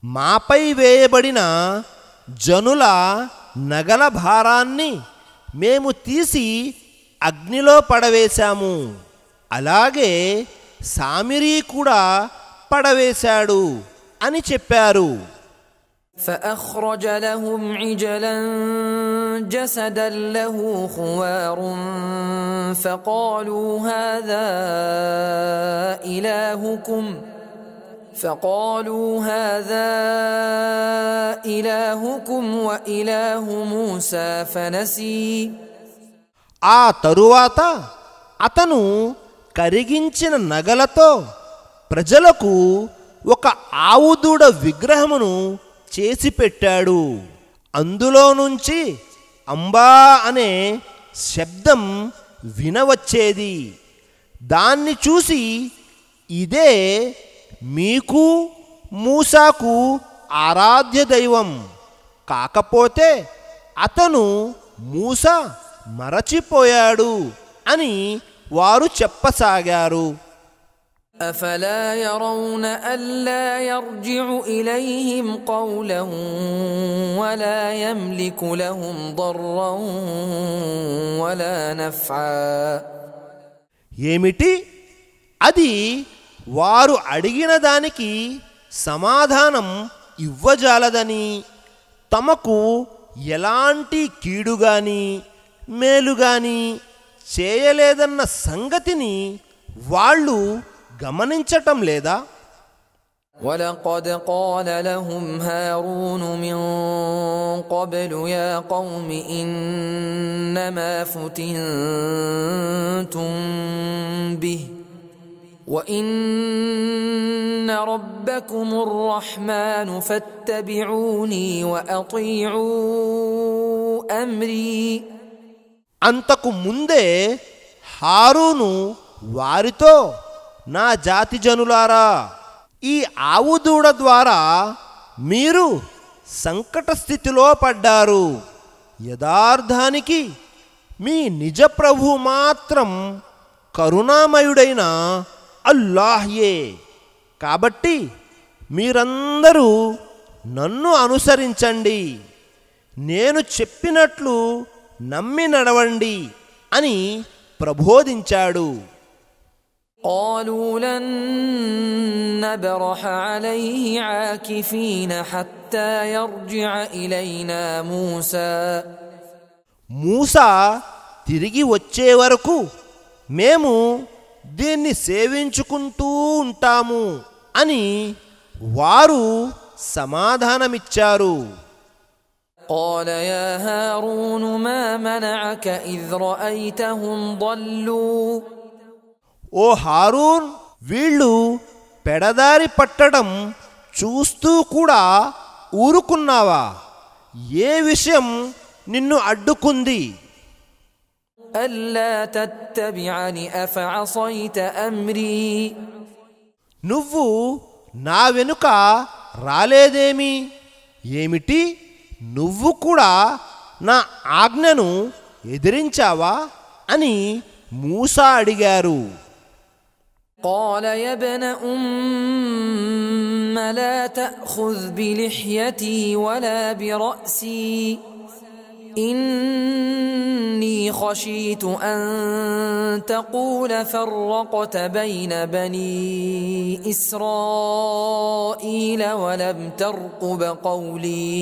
మాపై వేయబడిన జనుల నగల భారాన్ని మేము తీసి అగ్నిలో పడవేశాము. అలాగే సామిరీ కూడా పడవేశాడు అని చెప్పారు. فأخرج لهم عجلا جسدا له خوار فقالوا هذا إلهكم وإله موسى فنسي ఆ తరువాత అతను కరిగించిన నగలతో ప్రజలకు ఒక ఆవుదూడ విగ్రహమును చేసి పెట్టాడు. అందులో నుంచి అంబా అనే శబ్దం వినవచ్చేది. దాన్ని చూసి, ఇదే మీకు మూసాకు ఆరాధ్య దైవం, కాకపోతే అతను మూసా మరచిపోయాడు అని వారు చెప్పసాగారు. أفلا يرون ألا يرجع إليهم قولا ولا يملك لهم ضرا ولا نفعا. ఏమిటి అది? వారు అడిగిన దానికి సమాధానం ఇవ్వజాలదని, తమకు ఎలాంటి కీడుగాని మేలుగాని చేయలేదన్న సంగతిని వాళ్ళు గమనించటం లేదా? ولقد قال لهم هارون من قبل يا قوم إنما فتنتم به وإن ربكم الرحمن فاتبعوني وأطيعوا أمري. అంతకు ముందే హారూను వారితో, నా జాతి జనులారా, ఈ ఆవు దూడ ద్వారా మీరు సంకట స్థితిలో పడ్డారు. యథార్థానికి మీ నిజ ప్రభువు మాత్రం కరుణామయుడైన అల్లాహ్యే. కాబట్టి మీరందరూ నన్ను అనుసరించండి, నేను చెప్పినట్లు నమ్మి నడవండి అని ప్రబోధించాడు. قالوا لن نبرح عليه عاكفين حتى يرجع إلينا موسى. మూసా తిరిగి వచ్చే వరకు మేము దీన్ని సేవించుకుంటూ ఉంటాము అని వారు సమాధానమిచ్చారు. قال يا هارون ما منعك إذ رأيتهم ضلوا. ఓ హారూన్, వీళ్ళు పెడదారి పట్టడం చూస్తూ కూడా ఊరుకున్నావా? ఏ విషయం నిన్ను అడ్డుకుంది? ألا تتبعني أفعصيت أمري. నువ్వు నా వెనుక రాలేదేమి? ఏమిటి, నువ్వు కూడా నా ఆజ్ఞను ఎదిరించావా అని మూసా అడిగారు. قال يا ابن أم لا تأخذ بلحيتي ولا برأسي إني خشيت أن تقول فرقت بين بني إسرائيل ولم ترقب قولي.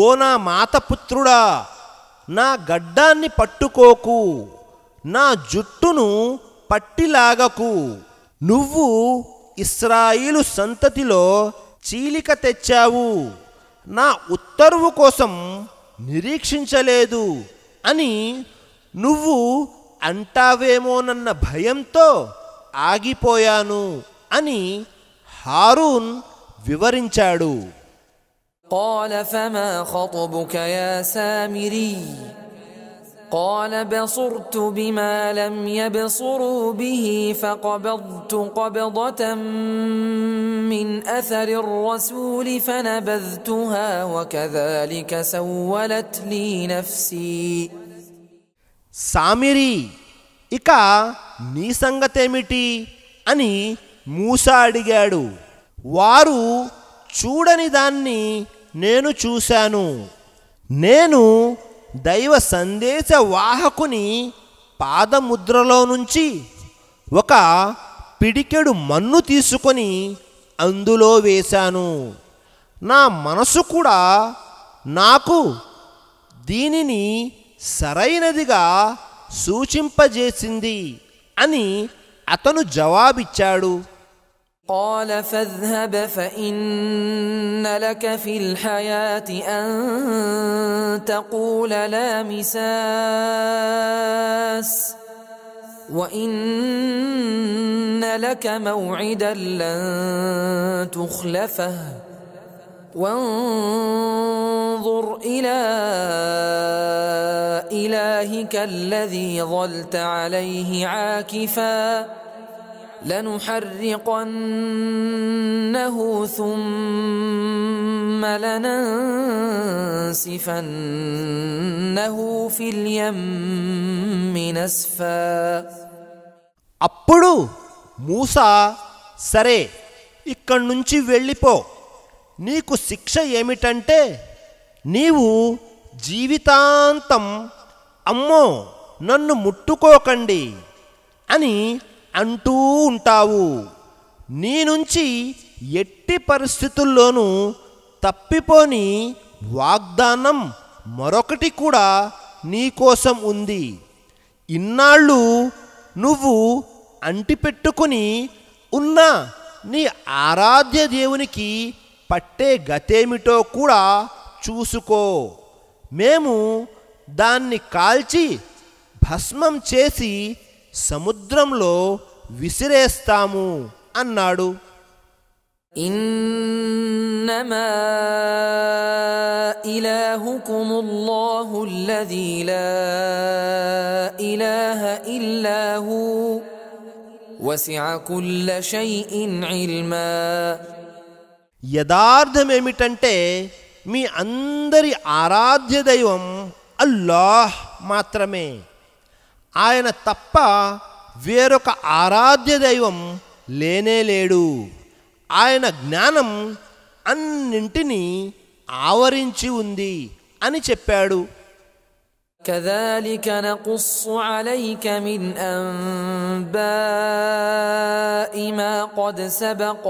ఓ నా మాతపుత్రుడా, నా గడ్డాన్ని పట్టుకోకు, నా జుట్టును పట్టిలాగకు. నువ్వు ఇశ్రాయేలు సంతతిలో చీలిక తెచ్చావు, నా ఉత్తర్వు కోసం నిరీక్షించలేదు అని నువ్వు అంటావేమోనన్న భయంతో ఆగిపోయాను అని హారూన్ వివరించాడు. قال فما خطبك يا سامري قال بصرت بما لم يبصروا به فقبضت قبضة من أثر الرسول فنبذتها وكذلك سولت لي نفسي. సామిరి, ఇక నీ సంగతేమిటి అని మూసా అడిగాడు. వారు చూడని దాన్ని నేను చూశాను. నేను దైవ సందేశ వాహకుని పాదముద్రలో నుంచి ఒక పిడికెడు మన్ను తీసుకొని అందులో వేశాను. నా మనసు కూడా నాకు దీనిని సరైనదిగా సూచింపజేసింది అని అతను జవాబిచ్చాడు. قال فاذهب فإن لك في الحياة أن تقول لا مساس وإن لك موعدا لن تخلفه وانظر إلى إلهك الذي ظلت عليه عاكفا لنحرقنه ثم لننسفنه في اليم نسفا. అప్పుడు మూసా, సరే ఇక్కడి నుంచి వెళ్ళిపో, నీకు శిక్ష ఏమిటంటే నీవు జీవితాంతం అమ్మో నన్ను ముట్టుకోకండి అని అంటూ ఉంటావు. నీ నుంచి ఎట్టి పరిస్థితుల్లోనూ తప్పిపోని వాగ్దానం మరొకటి కూడా నీకోసం ఉంది. ఇన్నాళ్ళు నువ్వు అంటిపెట్టుకుని ఉన్న నీ ఆరాధ్య దేవునికి పట్టే గతేమిటో కూడా చూసుకో. మేము దాన్ని కాల్చి భస్మం చేసి సముద్రంలో విసిరేస్తాము అన్నాడు. ఇన్నమా ఇలాహుకుముల్లాహు అల్లదీ లా ఇలాహ ఇల్లా హు వసిఅ కుల్ల షైఇన్ ఇల్మా. యథార్థమేమిటంటే మీ అందరి ఆరాధ్య దైవం అల్లాహ్ మాత్రమే. ఆయన తప్ప వేరొక ఆరాధ్య దైవం లేనేలేడు. ఆయన జ్ఞానం అన్నింటినీ ఆవరించి ఉంది అని చెప్పాడు. كذلك نقص عليك من أنباء ما قد سبق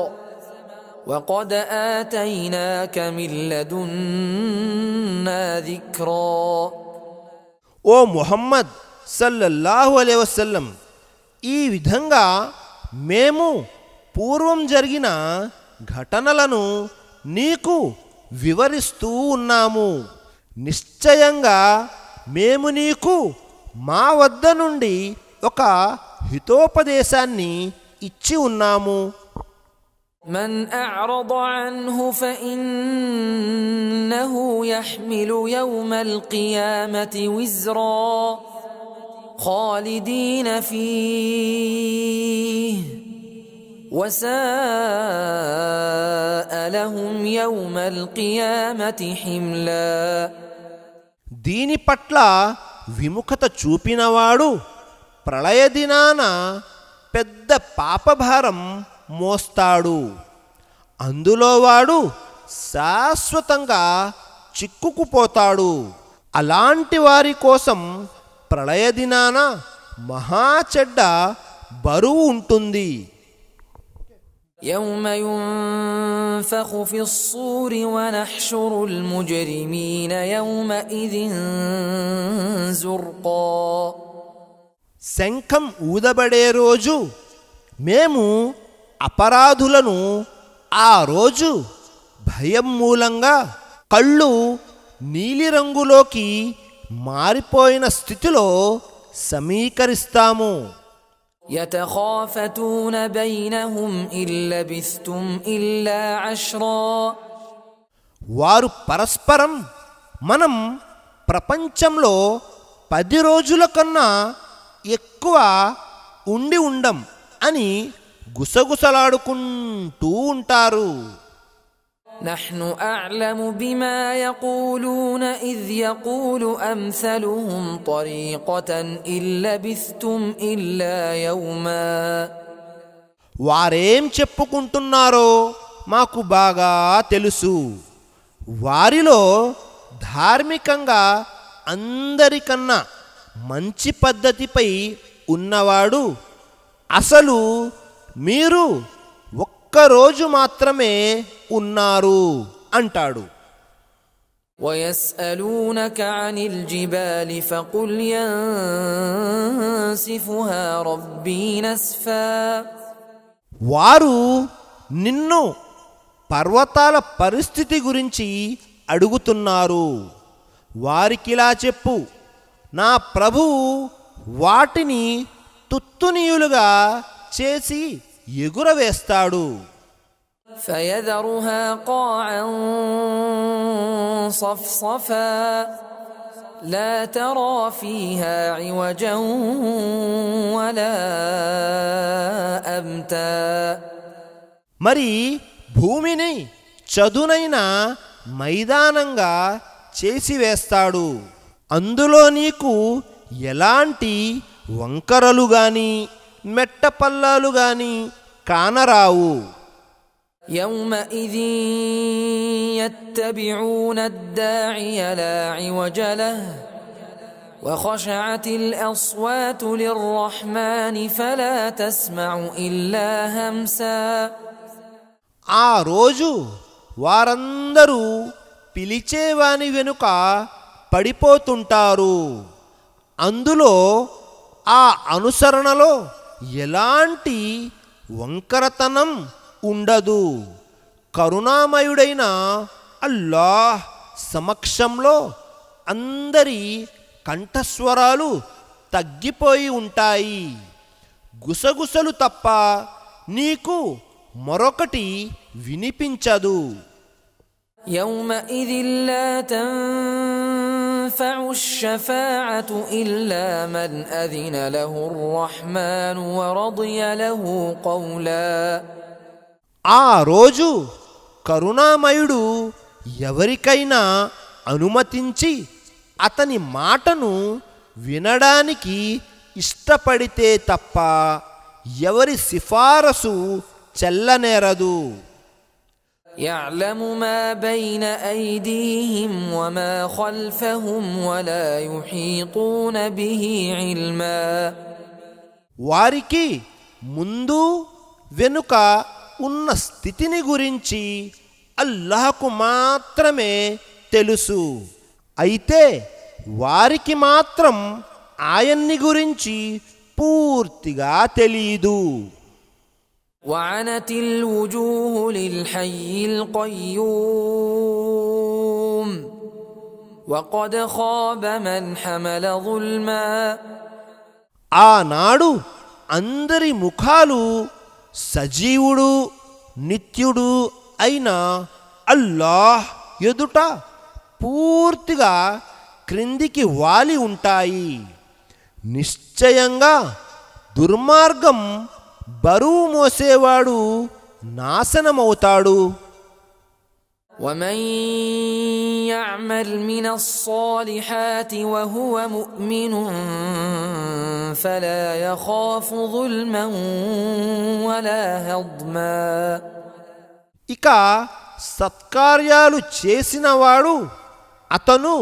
وقد آتيناك من لدنا ذكرا. ఓ ముహమ్మద్ సల్లల్లాహు అలైహి వసల్లం, ఈ విధంగా మేము పూర్వం జరిగిన ఘటనలను నీకు వివరిస్తూ ఉన్నాము. నిశ్చయంగా మేము నీకు మా వద్ద నుండి ఒక హితోపదేశాన్ని ఇచ్చి ఉన్నాము. من أعرض عنه فإنه يحمل يوم القيامة وزرا خالدين فيه وساء لهم يوم القيامة حملا. దీని పట్ల విముఖత చూపినవాడు ప్రళయ దినాన పెద్ద పాపభారం మోస్తాడు. అందులో వాడు శాశ్వతంగా చిక్కుకుపోతాడు. అలాంటి వారి కోసం ప్రళయ దినాన మహా చెడ్డ బరువు ఉంటుంది. يوم ينفخ في الصور ونحشر المجرمين يومئذ زرقا. శంఖం ఊదబడే రోజు మేము అపరాధులను ఆ రోజు భయం మూలంగా కళ్ళు నీలిరంగులోకి మారిపోయిన స్థితిలో సమీకరిస్తాము. يتخافتون بينهم إن لبثتم إلا عشرا. వారు పరస్పరం మనం ప్రపంచంలో 10 రోజుల కన్నా ఎక్కువ ఉండి ఉండం అని గుసగుసలాడుకుంటూ ఉంటారు. نحن أعلم بما يقولون إذ يقول أمثلهم طريقة إن لبثتم إلا يوما. వారేం చెప్పుకుంటున్నారో మాకు బాగా తెలుసు. వారిలో ధార్మికంగా అందరికన్నా మంచి పద్ధతిపై ఉన్నవాడు అసలు మీరు ఒక్కరోజు మాత్రమే ఉన్నారు అంటాడు. ويسألونك عن الجبال فقل ينسفها ربي نسفا. వారు నిన్ను పర్వతాల పరిస్థితి గురించి అడుగుతున్నారు. వారికిలా చెప్పు, నా ప్రభువు వాటిని తుత్తునీయులుగా చేసి ఎగురవేస్తాడు. فيذرها قاعا صفصفا لا ترى فيها عوجا ولا أمتا. మరి భూమిని చదునైన మైదానంగా చేసివేస్తాడు. అందులో నీకు ఎలాంటి వంకరలు గాని మెట్టపల్లాలు గాని కానరావు. يومئذ يتبعون الداعي لا عوج له وخشعت الأصوات للرحمن فلا تسمع إلا همسا. ఆ రోజు వారందరూ పిలిచేవాని వెనుక పడిపోతుంటారు. అందులో ఆ అనుసరణలో ఎలాంటి వంకరతనం ఉండదు. కరుణామయుడైన అల్లాహ్ సమక్షంలో అందరి కంఠస్వరాలు తగ్గిపోయి ఉంటాయి. గుసగుసలు తప్ప నీకు మరొకటి వినిపించదు. يومئذ لا تنفع الشفاعة إلا من أذن له الرحمن ورضي له قولا. ఆ రోజు కరుణామయుడు ఎవరికైనా అనుమతించి అతని మాటను వినడానికి ఇష్టపడితే తప్ప ఎవరి సిఫారసు చెల్లనేరదు. يعلم ما بين أيديهم وما خلفهم ولا يحيطون به علما. వారికి ముందు వెనుక ఉన్న స్థితిని గురించి అల్లాహకు మాత్రమే తెలుసు. అయితే వారికి మాత్రం ఆయన్ని గురించి పూర్తిగా తెలియదు. وعنت الوجوه للحي القيوم وقد خاب من حمل ظلما. ఆనాడు అందరి ముఖాలు సజీవుడు నిత్యుడు అయిన అల్లాహ్ ఎదుట పూర్తిగా క్రిందికి వాలి ఉంటాయి. నిశ్చయంగా దుర్మార్గం బరువు మోసేవాడు నాశనమవుతాడు. ومن يعمل من الصالحات وهو مؤمن فلا يخاف ظلما ولا هضما. ఇక సత్కార్యాలు చేసినవాడు అతను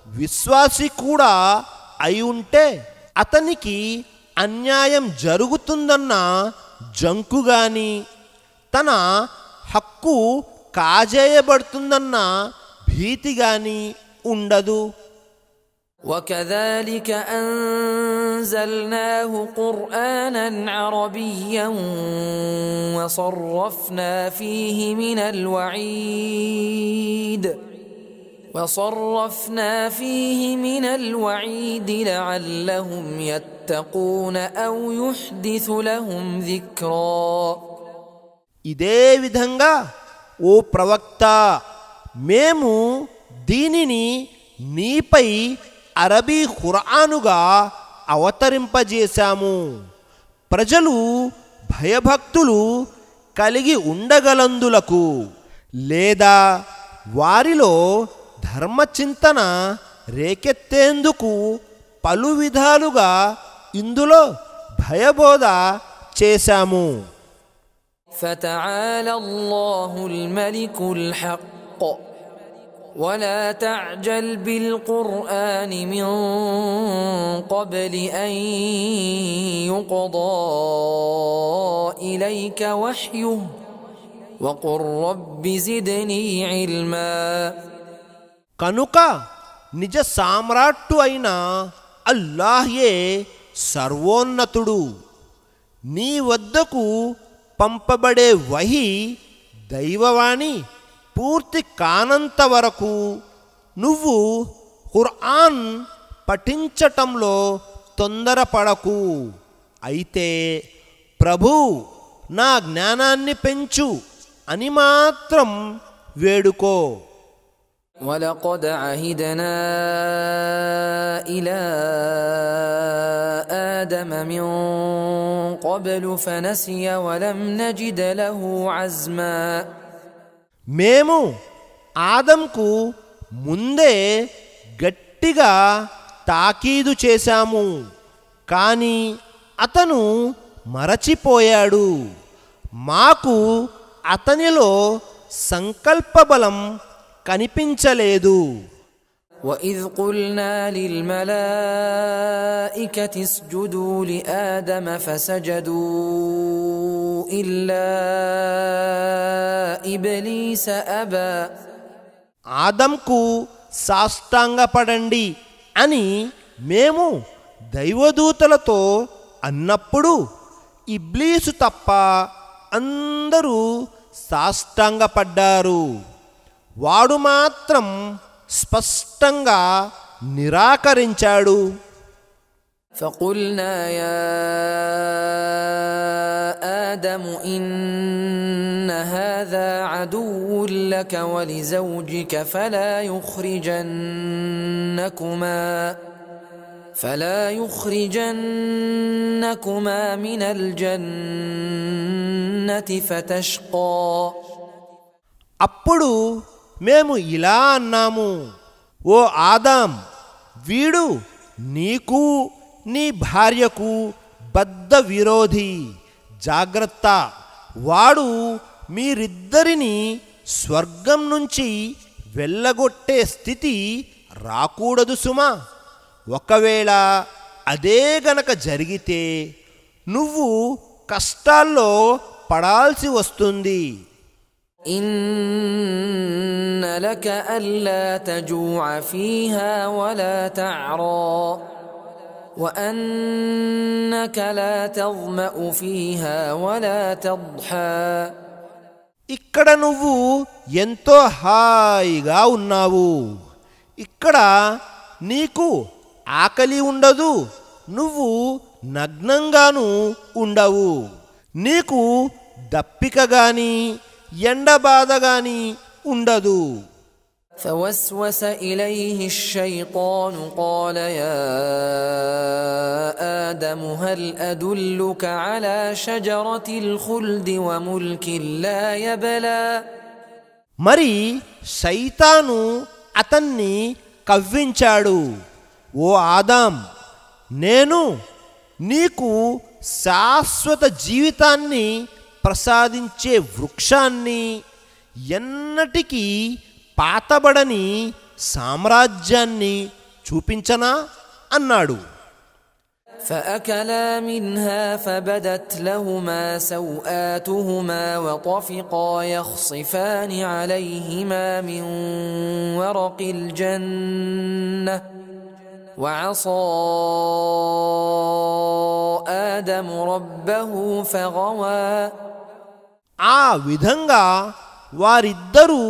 విశ్వాసి కూడా అయి ఉంటే అతనికి అన్యాయం జరుగుతుందన్న జంకుగాని తన హక్కు కాజేయబడుతుందన్న భీతిగాని ఉండదు. وكذلك أنزلناه قرآنا عربيا وصرفنا فيه من الوعيد لعلهم يتقون أو يحدث لهم ذكرا. ఇదే విధంగా ఓ ప్రవక్త మేము దీనిని నీపై అరబీ ఖురానుగా అవతరింపజేశాము. ప్రజలు భయభక్తులు కలిగి ఉండగలందులకు లేదా వారిలో ధర్మచింతన రేకెత్తేందుకు పలు విధాలుగా ఇందులో భయబోధ చేశాము. فتعالى الله الملك الحق ولا تعجل بالقرآن من قبل أن يقضى إليك وحيه وقل رب زدني علما. కనుక నిజ సామ్రాట్టు అయిన అల్లాహ్యే సర్వోన్నతుడు. నీ వద్దకు పంపబడే వహీ దైవవాణి పూర్తి కానంత వరకు నువ్వు ఖురాన్ పఠించటంలో తొందరపడకు. అయితే ప్రభు నా జ్ఞానాన్ని పెంచు అని మాత్రం వేడుకో. ولقد عهدنا إلى آدم من قبل فنسي ولم نجد له عزما. మేము ఆదంకు ముందే గట్టిగా తాకీదు చేశాము, కానీ అతను మరచిపోయాడు. మాకు అతనిలో సంకల్పబలం కనిపించలేదు. وَإِذْ قُلْنَا لِلْمَلَائِكَةِ اسْجُدُوا لِآدَمَ فَسَجَدُوا إِلَّا إِبْلِيسَ أَبَى. ఆదంకు సాష్టాంగపడండి అని మేము దైవదూతలతో అన్నప్పుడు ఇబ్లీసు తప్ప అందరూ సాష్టాంగపడ్డారు. వాడు మాత్రం స్పష్టంగా నిరాకరించాడు. فَقُلْنَا يَا آدَمُ إِنَّ هَذَا عَدُوٌّ لَكَ وَلِزَوْجِكَ فلا يخرجنكما من الجنة فتشقى. అప్పుడు మేము ఇలా అన్నాము, ఓ ఆదాం, వీడు నీకు నీ భార్యకు బద్ధ విరోధి. జాగ్రత్త, వాడు మీరిద్దరిని స్వర్గం నుంచి వెళ్ళగొట్టే స్థితి రాకూడదు సుమా. ఒకవేళ అదే గనక జరిగితే నువ్వు కష్టాల్లో పడాల్సి వస్తుంది. إن لك ألا تجوع فيها ولا تعرى وأنك لا تظمأ فيها ولا تضحى. ఇక్కడ నువ్వు ఎంతో హాయిగా ఉన్నావు. ఇక్కడ నీకు ఆకలి ఉండదు, నువ్వు నగ్నంగాను ఉండవు. నీకు దప్పిక గాని ఎండబాధ గాని ఉండదు. فوسوس إليه الشيطان قال يا آدم هل أدلك على شجرة الخلد وملك لا يبلى. మరి శైతాను అతన్ని కవ్వించాడు, ఓ ఆదాం, నేను నీకు శాశ్వత జీవితాన్ని ప్రసాదించే వృక్షాన్ని, ఎన్నటికీ పాతబడని సామ్రాజ్యాన్ని చూపించనా అన్నాడు. فأكلا منها فبدت لهما سوآتهما وطفقا يخصفان عليهما من ورق الجنة وعصى آدم ربه فغوى. ఆ విధంగా వారిద్దరూ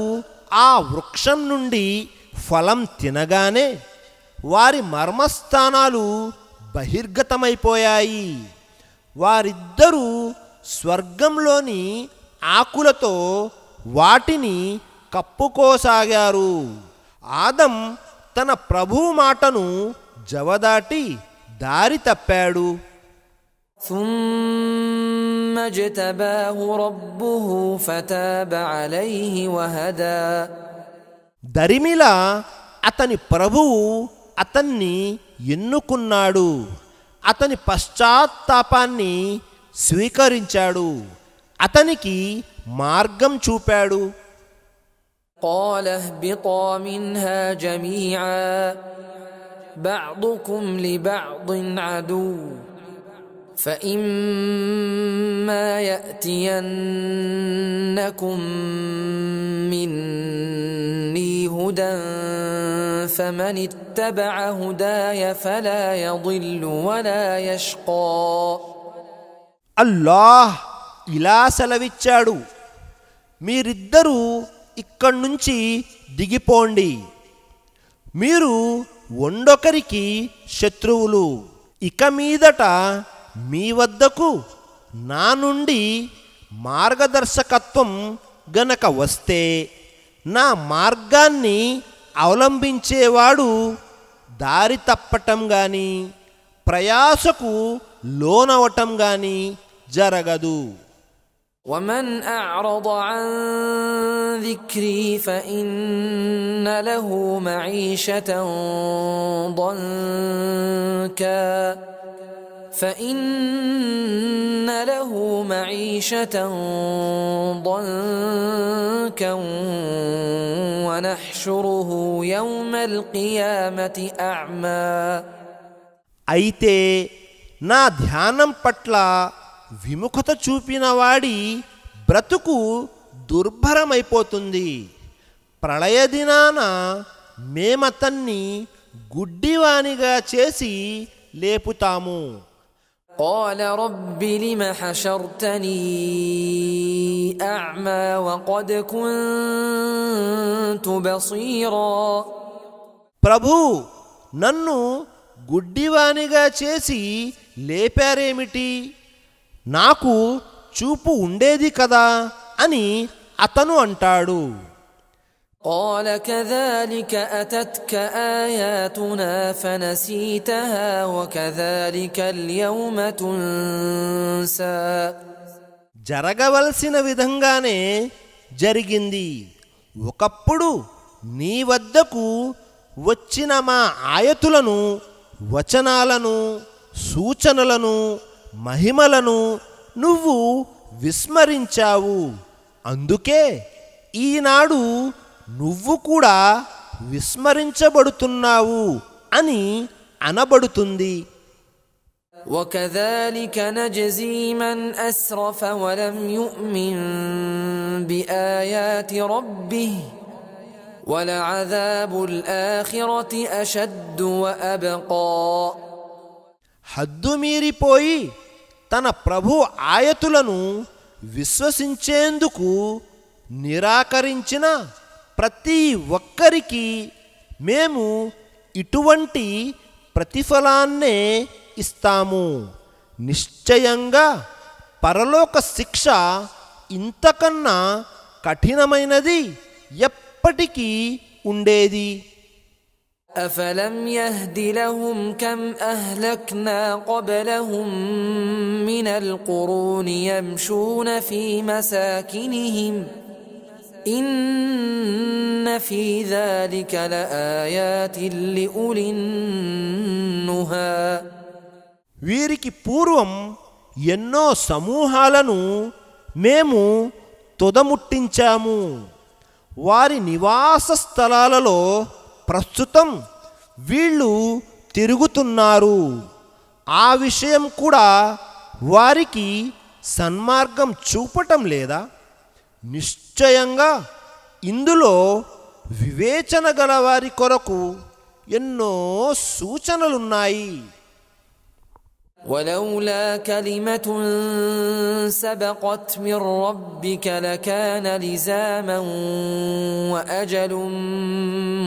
ఆ వృక్షం నుండి ఫలం తినగానే వారి మర్మస్థానాలు బహిర్గతమైపోయాయి. వారిద్దరూ స్వర్గంలోని ఆకులతో వాటిని కప్పుకోసాగారు. ఆదం తన ప్రభువు మాటను జవదాటి దారి తప్పాడు. ثم اجتباه ربه فتاب عليه وهدى. దరిమిలా అతని ప్రభువు అతన్ని ఎన్నుకున్నాడు, అతని పశ్చాత్తాపాన్ని స్వీకరించాడు, అతనికి మార్గం చూపాడు. قال اهبطا منها جميعا بعضكم لبعض عدو فإما يأتينكم مني هدى فمن اتبع هداي فلا يضل ولا يشقى. అల్లాహ్ ఇలా సెలవిచ్చాడు, మీరిద్దరూ ఇక్కడి నుంచి దిగిపోండి. మీరు ఒండొకరికి శత్రువులు. ఇక మీదట మీ వద్దకు నా నుండి మార్గదర్శకత్వం గనక వస్తే నా మార్గాన్ని అవలంబించేవాడు దారి తప్పటం గాని ప్రయాసకు లోనవటం గాని జరగదు. ومن أعرض عن ذكري فإن له معيشة ضنكا فإن معيشة ضنكا ونحشره يوم القيامة أعمى. అయితే నా ధ్యానం పట్ల విముఖత చూపిన వాడి బ్రతుకు దుర్భరమైపోతుంది. ప్రళయ దినాన మేమతన్ని గుడ్డివానిగా చేసి లేపుతాము. قال رب لم حشرتني أعمى وقد كنت بصيرا. ప్రభు, నన్ను గుడ్డివానిగా చేసి లేపారేమిటి? నాకు చూపు ఉండేది కదా అని అతను అంటాడు. قال كذلك أتتك آياتنا فنسيتها وكذلك اليوم تنسى. జరగవలసిన విధంగానే జరిగింది. ఒకప్పుడు నీ వద్దకు వచ్చిన మా ఆయతులను, వచనాలను, సూచనలను, మహిమలను నువ్వు విస్మరించావు. అందుకే ఈనాడు నువ్వు కూడా విస్మరించబడుతున్నావు అని అనబడుతుంది. وكذلك نجزي من أسرف ولم يؤمن بآيات ربه ولعذاب الآخرة أشد وأبقى. హద్దు మీరిపోయి తన ప్రభు ఆయతులను విశ్వసించేందుకు నిరాకరించిన ప్రతి ఒక్కరికి మేము ఇటువంటి ప్రతిఫలాన్నే ఇస్తాము. నిశ్చయంగా పరలోక శిక్ష ఇంతకన్నా కఠినమైనది ఎప్పటికీ ఉండేది. أفلم يهد لهم كم أهلكنا قبلهم من القرون يمشون في مساكنهم إن في ذلك لآيات لأولي النهى. వీరికి పూర్వం ఎన్నో సమూహాలను మేము తొదముట్టించాము. వారి నివాస స్థలాలలో ప్రస్తుతం వీళ్ళు తిరుగుతున్నారు. ఆ విషయం కూడా వారికి సన్మార్గం చూపటం లేదా? నిశ్చయంగా ఇందులో వివేచన గల వారి కొరకు ఎన్నో సూచనలున్నాయి. ولولا كلمة سبقت من ربك لكان لزاما وأجل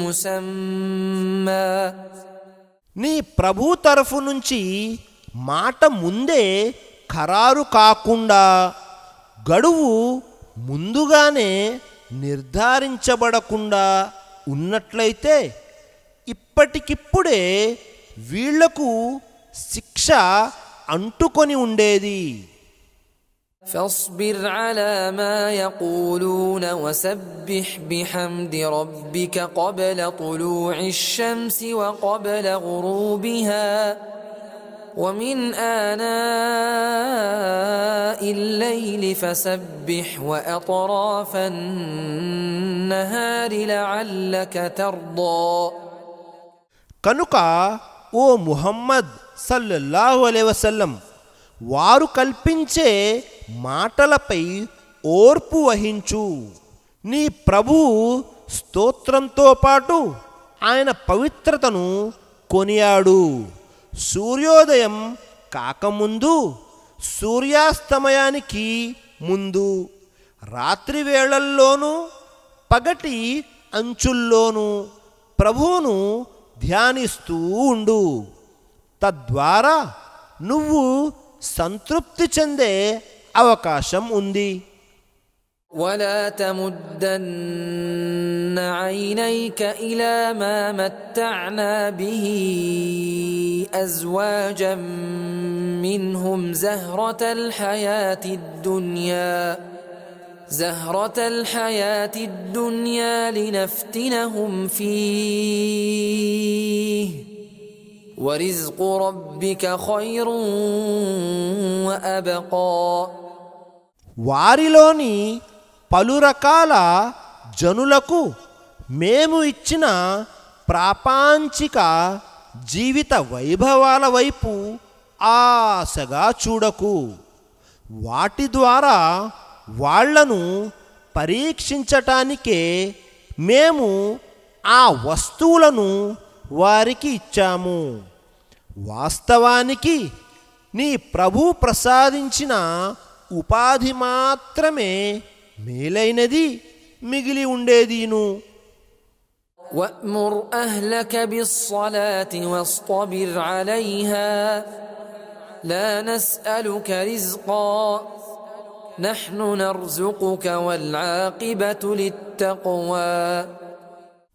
مسمى. నీ ప్రభు తరఫు నుంచి మాట ముందే ఖరారు కాకుండా, గడువు ముందుగానే నిర్ధారించబడకుండా ఉన్నట్లయితే ఇప్పటికిప్పుడే వీళ్లకు శిక్ష అంటుకొని ఉండేది. فاصبر على ما يقولون وسبح بحمد ربك قبل طلوع الشمس وقبل غروبها ومن آناء الليل فسبح وأطراف النهار لعلك ترضى. కనుక ఓ ముహమ్మద్ సల్లల్లాహు అలైహి వసల్లం, వారు కల్పించే మాటలపై ఓర్పు వహించు. నీ ప్రభువు స్తోత్రంతో పాటు ఆయన పవిత్రతను కొనియాడు. సూర్యోదయం కాకముందు, సూర్యాస్తమయానికి ముందు, రాత్రి వేళల్లోనూ పగటి అంచుల్లోనూ ప్రభువును ధ్యానిస్తూ ఉండు. తద్వారా నువ్వు సంతృప్తి చెందే అవకాశం ఉంది. ولا تمدن عينيك إلى ما متعنا به أزواجا منهم زهرة الحياة الدنيا لنفتنهم فيه ورزق ربك خير وأبقى. వారిలోని పలు రకాల జనులకు మేము ఇచ్చిన ప్రాపంచిక జీవిత వైభవాల వైపు ఆశగా చూడకు. వాటి ద్వారా వాళ్లను పరీక్షించటానికే మేము ఆ వస్తువులను వారికి ఇచ్చాము. వాస్తవానికి నీ ప్రభు ప్రసాదించిన ఉపాధి మాత్రమే మేలైనది, మిగిలి ఉండేదీను. وأمر أهلك بالصلاة واصطبر عليها لا نسألك رزقا نحن نرزقك والعاقبة للتقوى.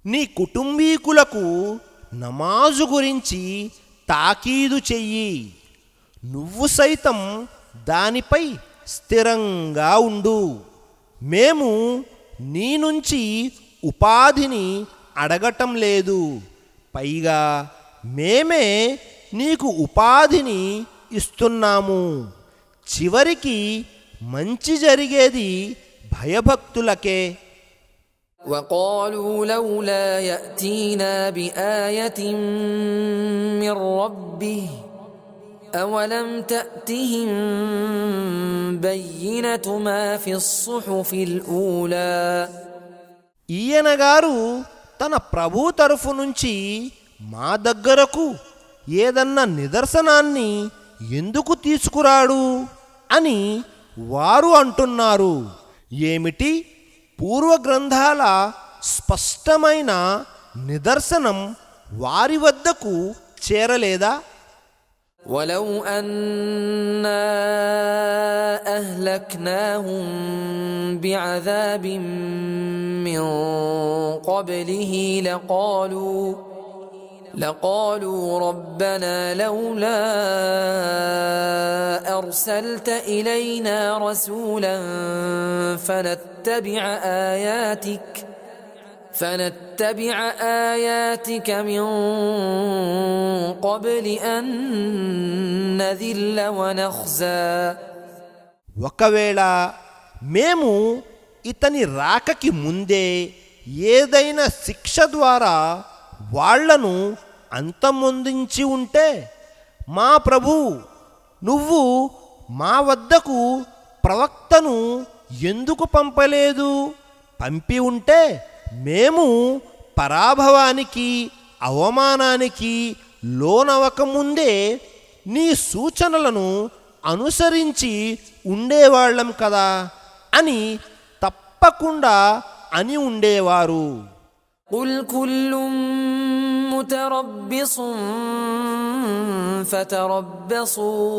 నీ కుటుంబీకులకు నమాజు గురించి తాకీదు చెయ్యి. నువ్వు సైతం దానిపై స్థిరంగా ఉండు. మేము నీ నుంచి ఉపాధిని అడగటం లేదు, పైగా మేమే నీకు ఉపాధిని ఇస్తున్నాము. చివరికి మంచి జరిగేది భయభక్తులకే. وقالوا لولا يأتينا بآية من ربه أولم تأتهم بينة ما في الصحف الأولى. ఈయనగారు తన ప్రభు తరఫు నుంచి మా దగ్గరకు ఏదన్నా నిదర్శనాన్ని ఎందుకు తీసుకురాడు అని వారు అంటున్నారు. ఏమిటి, పూర్వగ్రంథాల స్పష్టమైన నిదర్శనం వారి వద్దకు చేరలేదా? ولو أنا أهلكناهم بعذاب من قبله لقالوا ربنا لولا أرسلت إلينا رسولا فنتبع آياتك من قبل أن نذل ونخزى. ఒకవేళ మేము ఇతని రాకకి ముందే ఏదైనా శిక్ష ద్వారా వాళ్లను అంతమొందించి ఉంటే, మా ప్రభు, నువ్వు మా వద్దకు ప్రవక్తను ఎందుకు పంపలేదు? పంపి ఉంటే మేము పరాభవానికి, అవమానానికి లోనవకముందే నీ సూచనలను అనుసరించి ఉండేవాళ్ళం కదా అని తప్పకుండా అని ఉండేవారు. قل كل متربص فتربصوا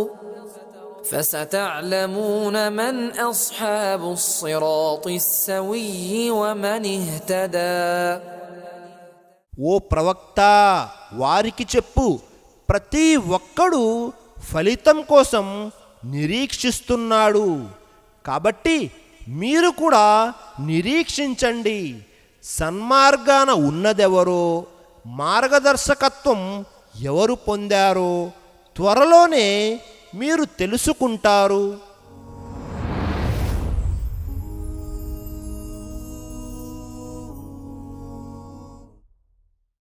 فستعلمون من أصحاب الصراط السوي ومن اهتدى. ఓ ప్రవక్త, వారికి చెప్పు, ప్రతి ఒక్కడు ఫలితం కోసం నిరీక్షిస్తున్నాడు, కాబట్టి మీరు కూడా నిరీక్షించండి. సన్మార్గాన ఉన్నదెవరో, మార్గదర్శకత్వం ఎవరు పొందారో త్వరలోనే మీరు తెలుసుకుంటారు.